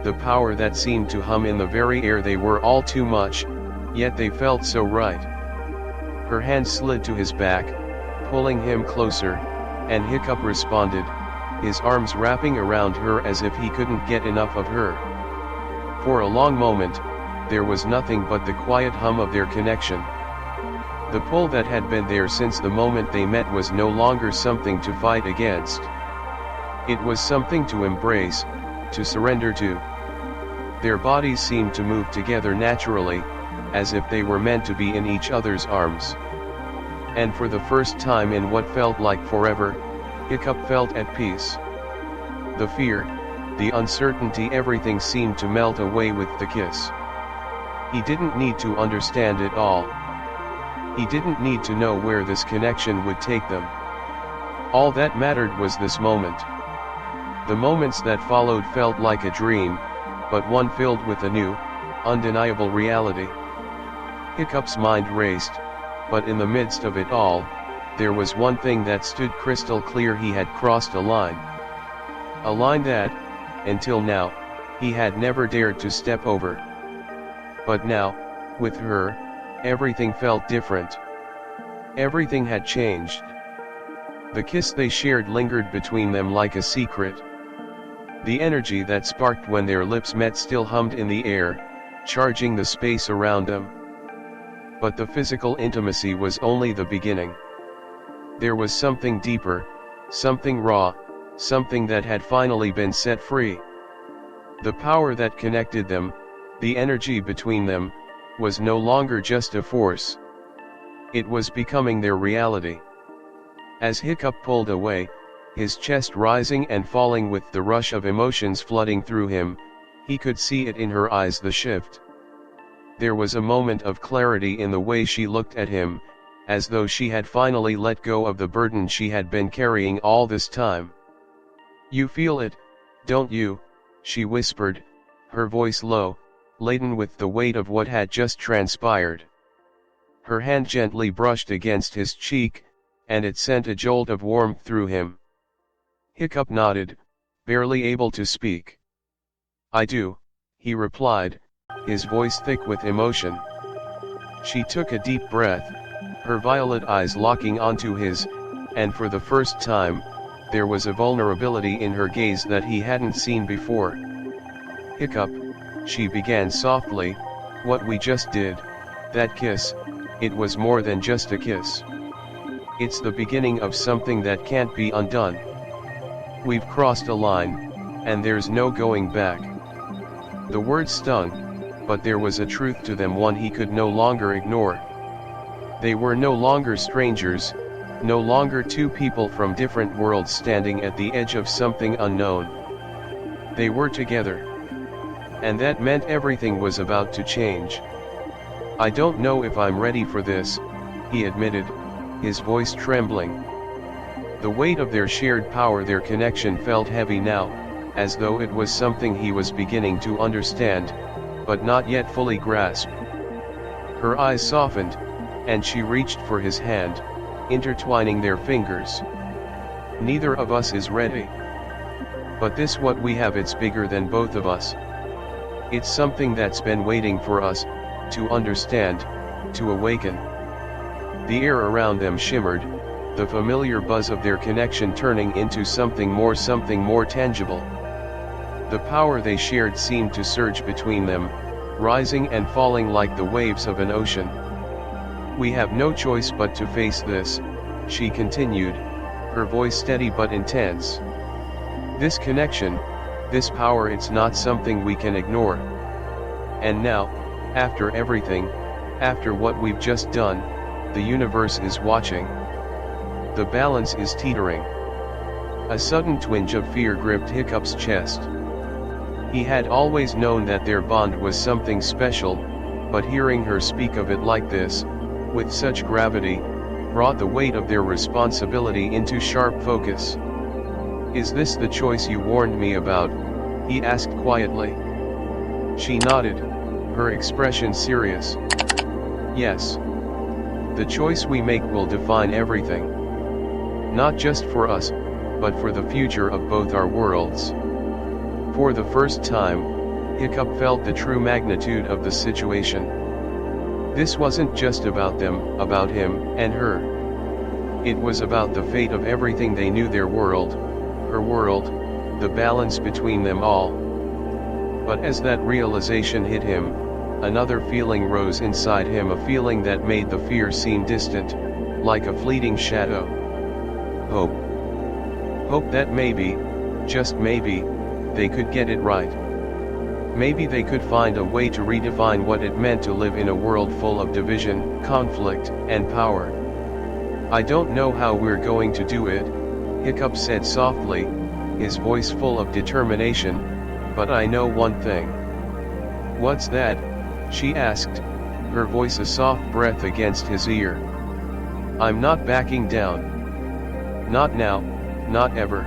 the power that seemed to hum in the very air, they were all too much, yet they felt so right. Her hand slid to his back, pulling him closer, and Hiccup responded, his arms wrapping around her as if he couldn't get enough of her. For a long moment, there was nothing but the quiet hum of their connection. The pull that had been there since the moment they met was no longer something to fight against. It was something to embrace, to surrender to. Their bodies seemed to move together naturally, as if they were meant to be in each other's arms. And for the first time in what felt like forever, Hiccup felt at peace. The fear, the uncertainty, everything seemed to melt away with the kiss. He didn't need to understand it all. He didn't need to know where this connection would take them. All that mattered was this moment. The moments that followed felt like a dream, but one filled with a new, undeniable reality. Hiccup's mind raced, but in the midst of it all, there was one thing that stood crystal clear: he had crossed a line. A line that, until now, he had never dared to step over. But now, with her, everything felt different. Everything had changed. The kiss they shared lingered between them like a secret. The energy that sparked when their lips met still hummed in the air, charging the space around them. But the physical intimacy was only the beginning. There was something deeper, something raw, something that had finally been set free. The power that connected them, the energy between them, was no longer just a force. It was becoming their reality. As Hiccup pulled away, his chest rising and falling with the rush of emotions flooding through him, he could see it in her eyes, the shift. There was a moment of clarity in the way she looked at him, as though she had finally let go of the burden she had been carrying all this time. You feel it, don't you? She whispered, her voice low, laden with the weight of what had just transpired. Her hand gently brushed against his cheek, and it sent a jolt of warmth through him. Hiccup nodded, barely able to speak. "I do," he replied, his voice thick with emotion. She took a deep breath, her violet eyes locking onto his, and for the first time, there was a vulnerability in her gaze that he hadn't seen before. "Hiccup," she began softly, "what we just did, that kiss, it was more than just a kiss. It's the beginning of something that can't be undone. We've crossed a line, and there's no going back." The words stung, but there was a truth to them, one he could no longer ignore. They were no longer strangers, no longer two people from different worlds standing at the edge of something unknown. They were together. And that meant everything was about to change. "I don't know if I'm ready for this," he admitted, his voice trembling. The weight of their shared power, their connection, felt heavy now, as though it was something he was beginning to understand, but not yet fully grasp. Her eyes softened, and she reached for his hand, intertwining their fingers. "Neither of us is ready. But this what we have, it's bigger than both of us. It's something that's been waiting for us, to understand, to awaken." The air around them shimmered, the familiar buzz of their connection turning into something more tangible. The power they shared seemed to surge between them, rising and falling like the waves of an ocean. "We have no choice but to face this," she continued, her voice steady but intense. "This connection, this power, it's not something we can ignore. And now, after everything, after what we've just done, the universe is watching. The balance is teetering." A sudden twinge of fear gripped Hiccup's chest. He had always known that their bond was something special, but hearing her speak of it like this, with such gravity, brought the weight of their responsibility into sharp focus. "Is this the choice you warned me about?" he asked quietly. She nodded, her expression serious. "Yes. The choice we make will define everything. Not just for us, but for the future of both our worlds." For the first time, Hiccup felt the true magnitude of the situation. This wasn't just about them, about him and her. It was about the fate of everything they knew, their world, her world, the balance between them all. But as that realization hit him, another feeling rose inside him, a feeling that made the fear seem distant, like a fleeting shadow. Hope. Hope that maybe, just maybe, they could get it right. Maybe they could find a way to redefine what it meant to live in a world full of division, conflict, and power. "I don't know how we're going to do it," Hiccup said softly, his voice full of determination, "but I know one thing." "What's that?" she asked, her voice a soft breath against his ear. "I'm not backing down. Not now, not ever."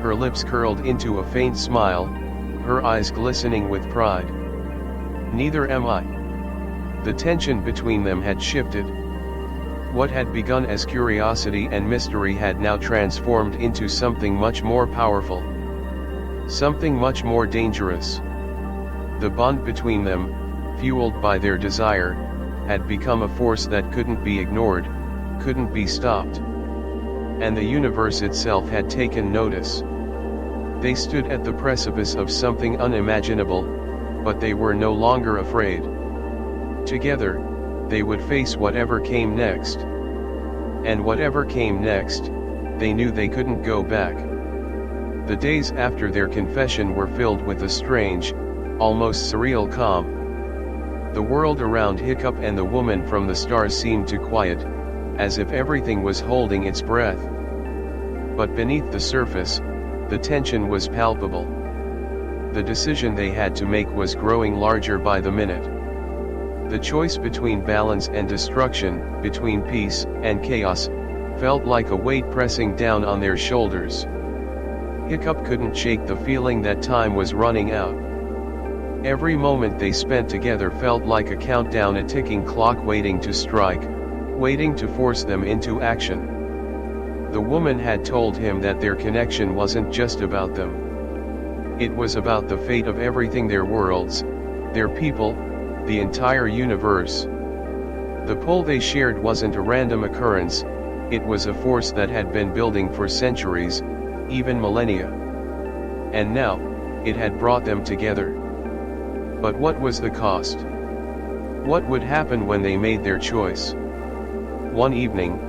Her lips curled into a faint smile, her eyes glistening with pride. "Neither am I." The tension between them had shifted. What had begun as curiosity and mystery had now transformed into something much more powerful. Something much more dangerous. The bond between them, fueled by their desire, had become a force that couldn't be ignored, couldn't be stopped. And the universe itself had taken notice. They stood at the precipice of something unimaginable, but they were no longer afraid. Together, they would face whatever came next. And whatever came next, they knew they couldn't go back. The days after their confession were filled with a strange, almost surreal calm. The world around Hiccup and the woman from the stars seemed to quiet, as if everything was holding its breath. But beneath the surface, the tension was palpable. The decision they had to make was growing larger by the minute. The choice between balance and destruction, between peace and chaos, felt like a weight pressing down on their shoulders. Hiccup couldn't shake the feeling that time was running out. Every moment they spent together felt like a countdown, a ticking clock waiting to strike, waiting to force them into action. The woman had told him that their connection wasn't just about them. It was about the fate of everything, their worlds, their people, the entire universe. The pull they shared wasn't a random occurrence, it was a force that had been building for centuries, even millennia. And now, it had brought them together. But what was the cost? What would happen when they made their choice? One evening,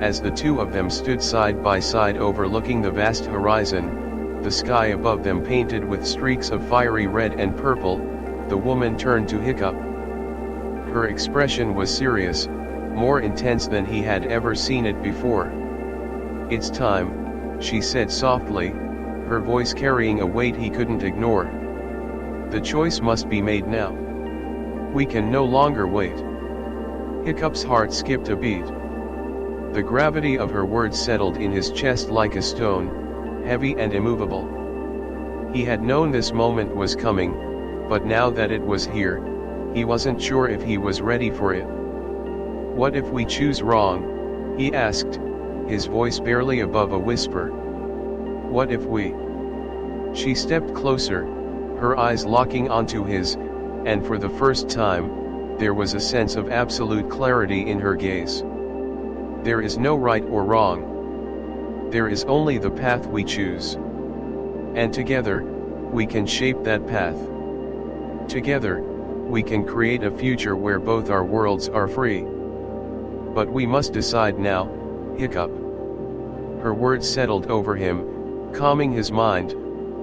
as the two of them stood side by side overlooking the vast horizon, the sky above them painted with streaks of fiery red and purple, the woman turned to Hiccup. Her expression was serious, more intense than he had ever seen it before. "It's time," she said softly, her voice carrying a weight he couldn't ignore. "The choice must be made now. We can no longer wait." Hiccup's heart skipped a beat. The gravity of her words settled in his chest like a stone, heavy and immovable. He had known this moment was coming, but now that it was here, he wasn't sure if he was ready for it. "What if we choose wrong?" he asked, his voice barely above a whisper. "What if we?" She stepped closer, her eyes locking onto his, and for the first time, there was a sense of absolute clarity in her gaze. "There is no right or wrong. There is only the path we choose. And together, we can shape that path. Together, we can create a future where both our worlds are free. But we must decide now, Hiccup." Her words settled over him, calming his mind,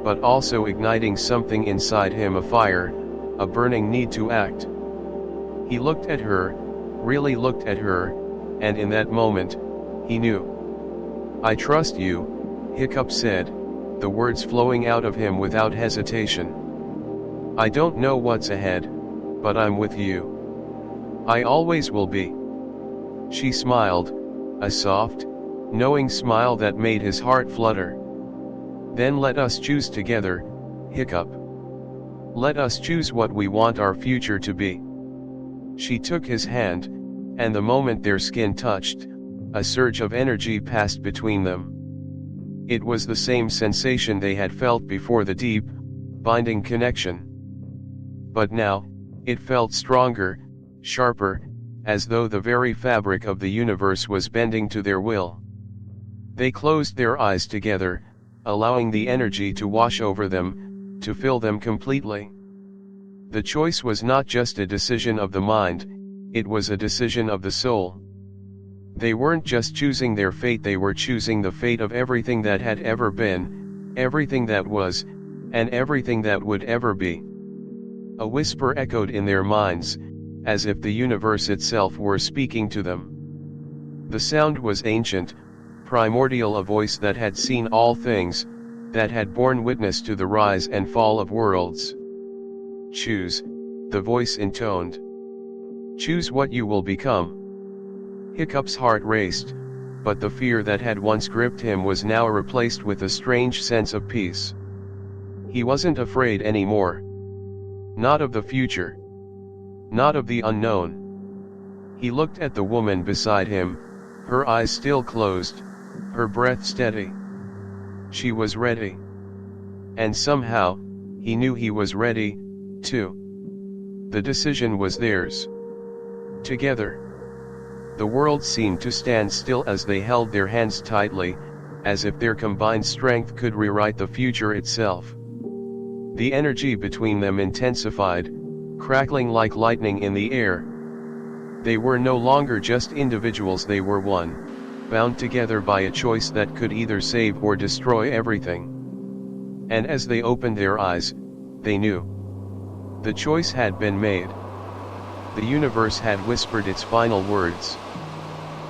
but also igniting something inside him, a fire, a burning need to act. He looked at her, really looked at her, and in that moment, he knew. "I trust you," Hiccup said, the words flowing out of him without hesitation. "I don't know what's ahead, but I'm with you. I always will be." She smiled, a soft, knowing smile that made his heart flutter. "Then let us choose together, Hiccup. Let us choose what we want our future to be." She took his hand, and the moment their skin touched, a surge of energy passed between them. It was the same sensation they had felt before, the deep, binding connection. But now, it felt stronger, sharper, as though the very fabric of the universe was bending to their will. They closed their eyes together, allowing the energy to wash over them, to fill them completely. The choice was not just a decision of the mind, it was a decision of the soul. They weren't just choosing their fate, they were choosing the fate of everything that had ever been, everything that was, and everything that would ever be. A whisper echoed in their minds, as if the universe itself were speaking to them. The sound was ancient, primordial, a voice that had seen all things, that had borne witness to the rise and fall of worlds. "Choose," the voice intoned. "Choose what you will become." Hiccup's heart raced, but the fear that had once gripped him was now replaced with a strange sense of peace. He wasn't afraid anymore. Not of the future. Not of the unknown. He looked at the woman beside him, her eyes still closed, her breath steady. She was ready. And somehow, he knew he was ready, too. The decision was theirs. Together. The world seemed to stand still as they held their hands tightly, as if their combined strength could rewrite the future itself. The energy between them intensified, crackling like lightning in the air. They were no longer just individuals, they were one, bound together by a choice that could either save or destroy everything. And as they opened their eyes, they knew. The choice had been made. The universe had whispered its final words.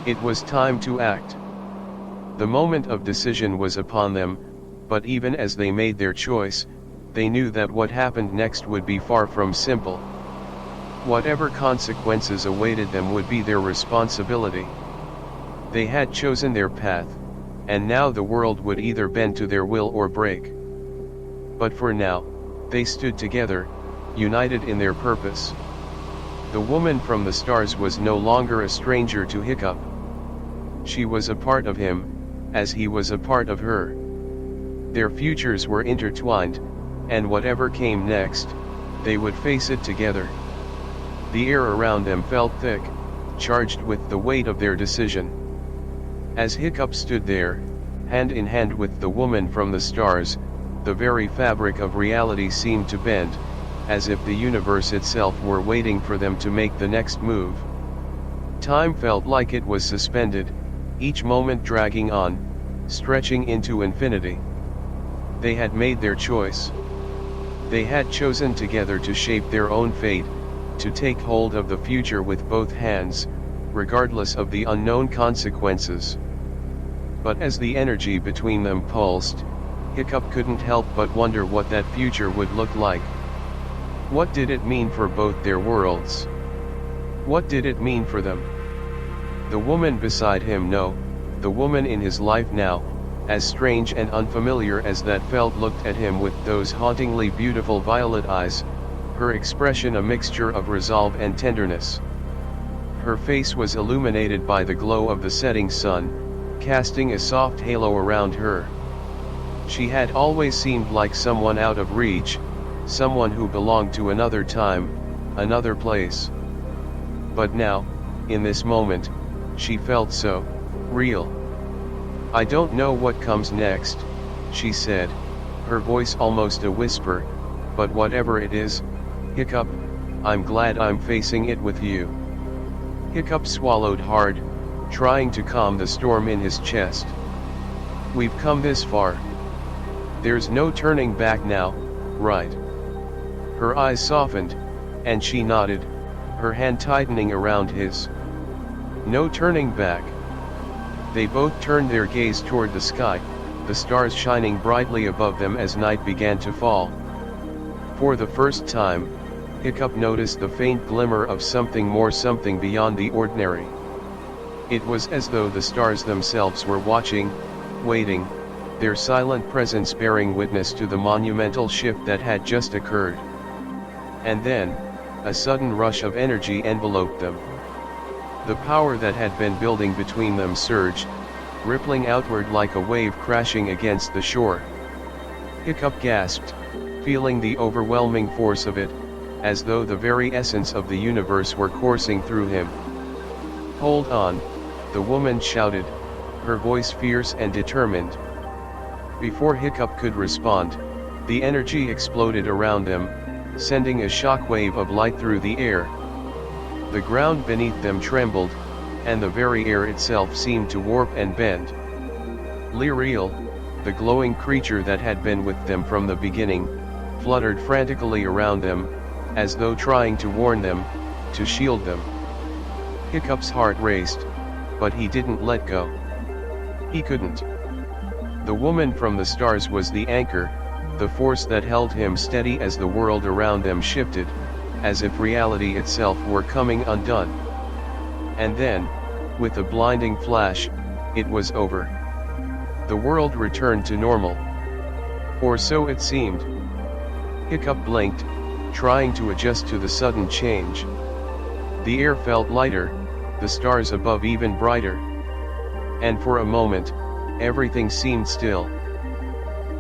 It was time to act. The moment of decision was upon them, but even as they made their choice, they knew that what happened next would be far from simple. Whatever consequences awaited them would be their responsibility. They had chosen their path, and now the world would either bend to their will or break. But for now, they stood together, united in their purpose. The woman from the stars was no longer a stranger to Hiccup. She was a part of him, as he was a part of her. Their futures were intertwined, and whatever came next, they would face it together. The air around them felt thick, charged with the weight of their decision. As Hiccup stood there, hand in hand with the woman from the stars, the very fabric of reality seemed to bend, as if the universe itself were waiting for them to make the next move. Time felt like it was suspended, each moment dragging on, stretching into infinity. They had made their choice. They had chosen together to shape their own fate, to take hold of the future with both hands, regardless of the unknown consequences. But as the energy between them pulsed, Hiccup couldn't help but wonder what that future would look like. What did it mean for both their worlds? What did it mean for them? The woman beside him, no, the woman in his life now, as strange and unfamiliar as that felt, looked at him with those hauntingly beautiful violet eyes, her expression a mixture of resolve and tenderness. Her face was illuminated by the glow of the setting sun, casting a soft halo around her. She had always seemed like someone out of reach, someone who belonged to another time, another place. But now, in this moment, she felt so real. "I don't know what comes next," she said, her voice almost a whisper, "but whatever it is, Hiccup, I'm glad I'm facing it with you." Hiccup swallowed hard, trying to calm the storm in his chest. "We've come this far. There's no turning back now, right?" Her eyes softened, and she nodded, her hand tightening around his. "No turning back." They both turned their gaze toward the sky, the stars shining brightly above them as night began to fall. For the first time, Hiccup noticed the faint glimmer of something more, something beyond the ordinary. It was as though the stars themselves were watching, waiting, their silent presence bearing witness to the monumental shift that had just occurred. And then, a sudden rush of energy enveloped them. The power that had been building between them surged, rippling outward like a wave crashing against the shore. Hiccup gasped, feeling the overwhelming force of it, as though the very essence of the universe were coursing through him. "Hold on," the woman shouted, her voice fierce and determined. Before Hiccup could respond, the energy exploded around them, sending a shockwave of light through the air. The ground beneath them trembled, and the very air itself seemed to warp and bend. Lyriel, the glowing creature that had been with them from the beginning, fluttered frantically around them, as though trying to warn them, to shield them. Hiccup's heart raced, but he didn't let go. He couldn't. The woman from the stars was the anchor, the force that held him steady as the world around them shifted, as if reality itself were coming undone. And then, with a blinding flash, it was over. The world returned to normal. Or so it seemed. Hiccup blinked, trying to adjust to the sudden change. The air felt lighter, the stars above even brighter. And for a moment, everything seemed still.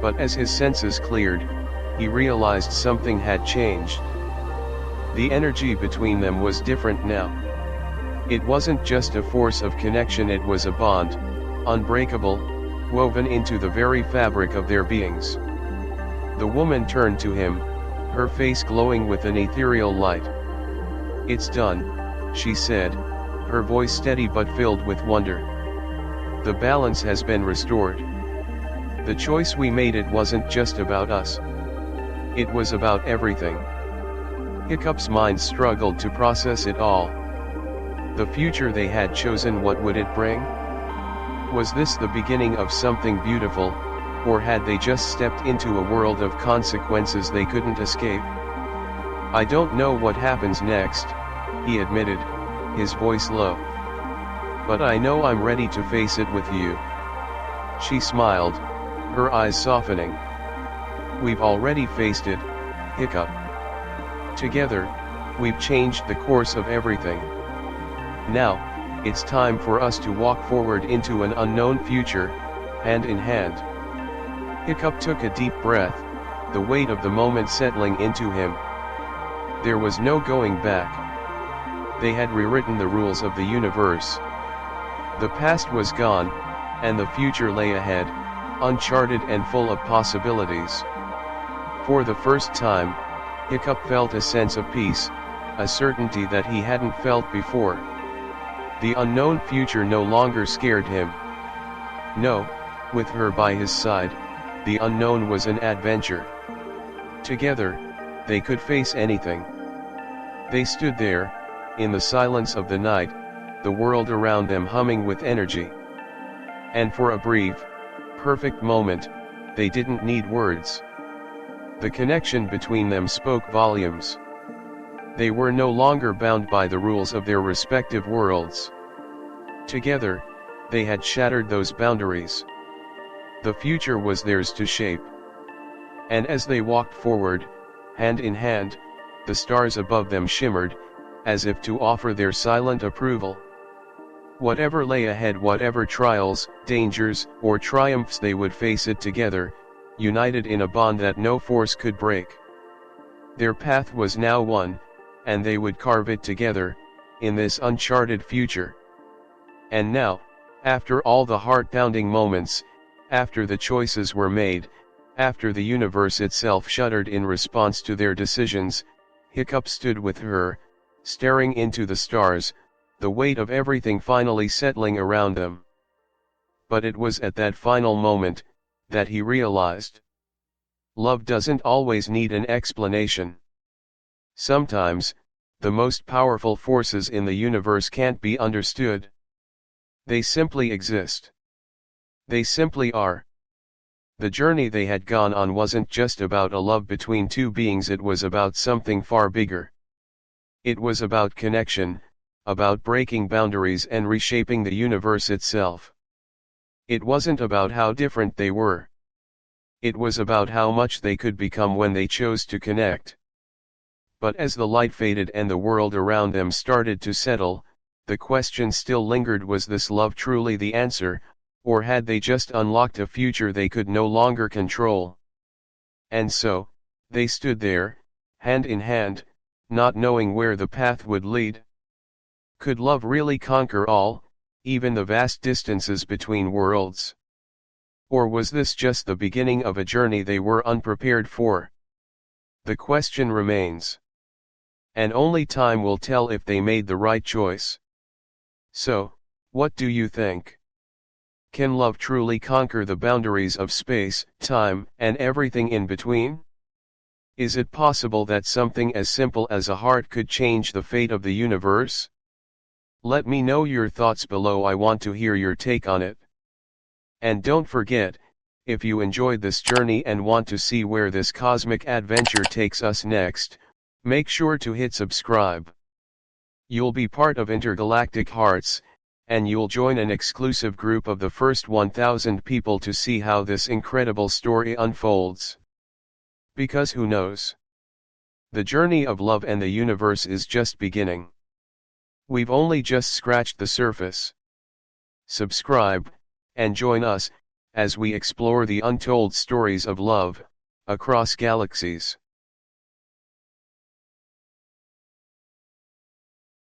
But as his senses cleared, he realized something had changed. The energy between them was different now. It wasn't just a force of connection, it was a bond, unbreakable, woven into the very fabric of their beings. The woman turned to him, her face glowing with an ethereal light. "It's done," she said, her voice steady but filled with wonder. "The balance has been restored. The choice we made, it wasn't just about us. It was about everything." Hiccup's mind struggled to process it all. The future they had chosen, what would it bring? Was this the beginning of something beautiful, or had they just stepped into a world of consequences they couldn't escape? "I don't know what happens next," he admitted, his voice low. "But I know I'm ready to face it with you." She smiled, her eyes softening. "We've already faced it, Hiccup. Together, We've changed the course of everything. Now, it's time for us to walk forward into an unknown future, hand in hand. Hiccup took a deep breath, the weight of the moment settling into him. There was no going back. They had rewritten the rules of the universe. The past was gone, and the future lay ahead, uncharted and full of possibilities. For the first time, Hiccup felt a sense of peace, a certainty that he hadn't felt before. The unknown future no longer scared him. No, with her by his side, the unknown was an adventure. Together, they could face anything. They stood there, in the silence of the night, the world around them humming with energy. And for a brief, perfect moment, they didn't need words. The connection between them spoke volumes. They were no longer bound by the rules of their respective worlds. Together, they had shattered those boundaries. The future was theirs to shape. And as they walked forward, hand in hand, the stars above them shimmered, as if to offer their silent approval. Whatever lay ahead, whatever trials, dangers, or triumphs they would face it together, united in a bond that no force could break. Their path was now one, and they would carve it together, in this uncharted future. And now, after all the heart-pounding moments, after the choices were made, after the universe itself shuddered in response to their decisions, Hiccup stood with her, staring into the stars, the weight of everything finally settling around them. But it was at that final moment, that he realized. Love doesn't always need an explanation. Sometimes, the most powerful forces in the universe can't be understood. They simply exist. They simply are. The journey they had gone on wasn't just about a love between two beings, it was about something far bigger. It was about connection, about breaking boundaries and reshaping the universe itself. It wasn't about how different they were. It was about how much they could become when they chose to connect. But as the light faded and the world around them started to settle, the question still lingered: was this love truly the answer, or had they just unlocked a future they could no longer control? And so, they stood there, hand in hand, not knowing where the path would lead. Could love really conquer all, even the vast distances between worlds? Or was this just the beginning of a journey they were unprepared for? The question remains. And only time will tell if they made the right choice. So, what do you think? Can love truly conquer the boundaries of space, time, and everything in between? Is it possible that something as simple as a heart could change the fate of the universe? Let me know your thoughts below. I want to hear your take on it. And don't forget, if you enjoyed this journey and want to see where this cosmic adventure takes us next, make sure to hit subscribe. You'll be part of Intergalactic Hearts, and you'll join an exclusive group of the first 1,000 people to see how this incredible story unfolds. Because who knows? The journey of love and the universe is just beginning. We've only just scratched the surface. Subscribe, and join us, as we explore the untold stories of love, across galaxies.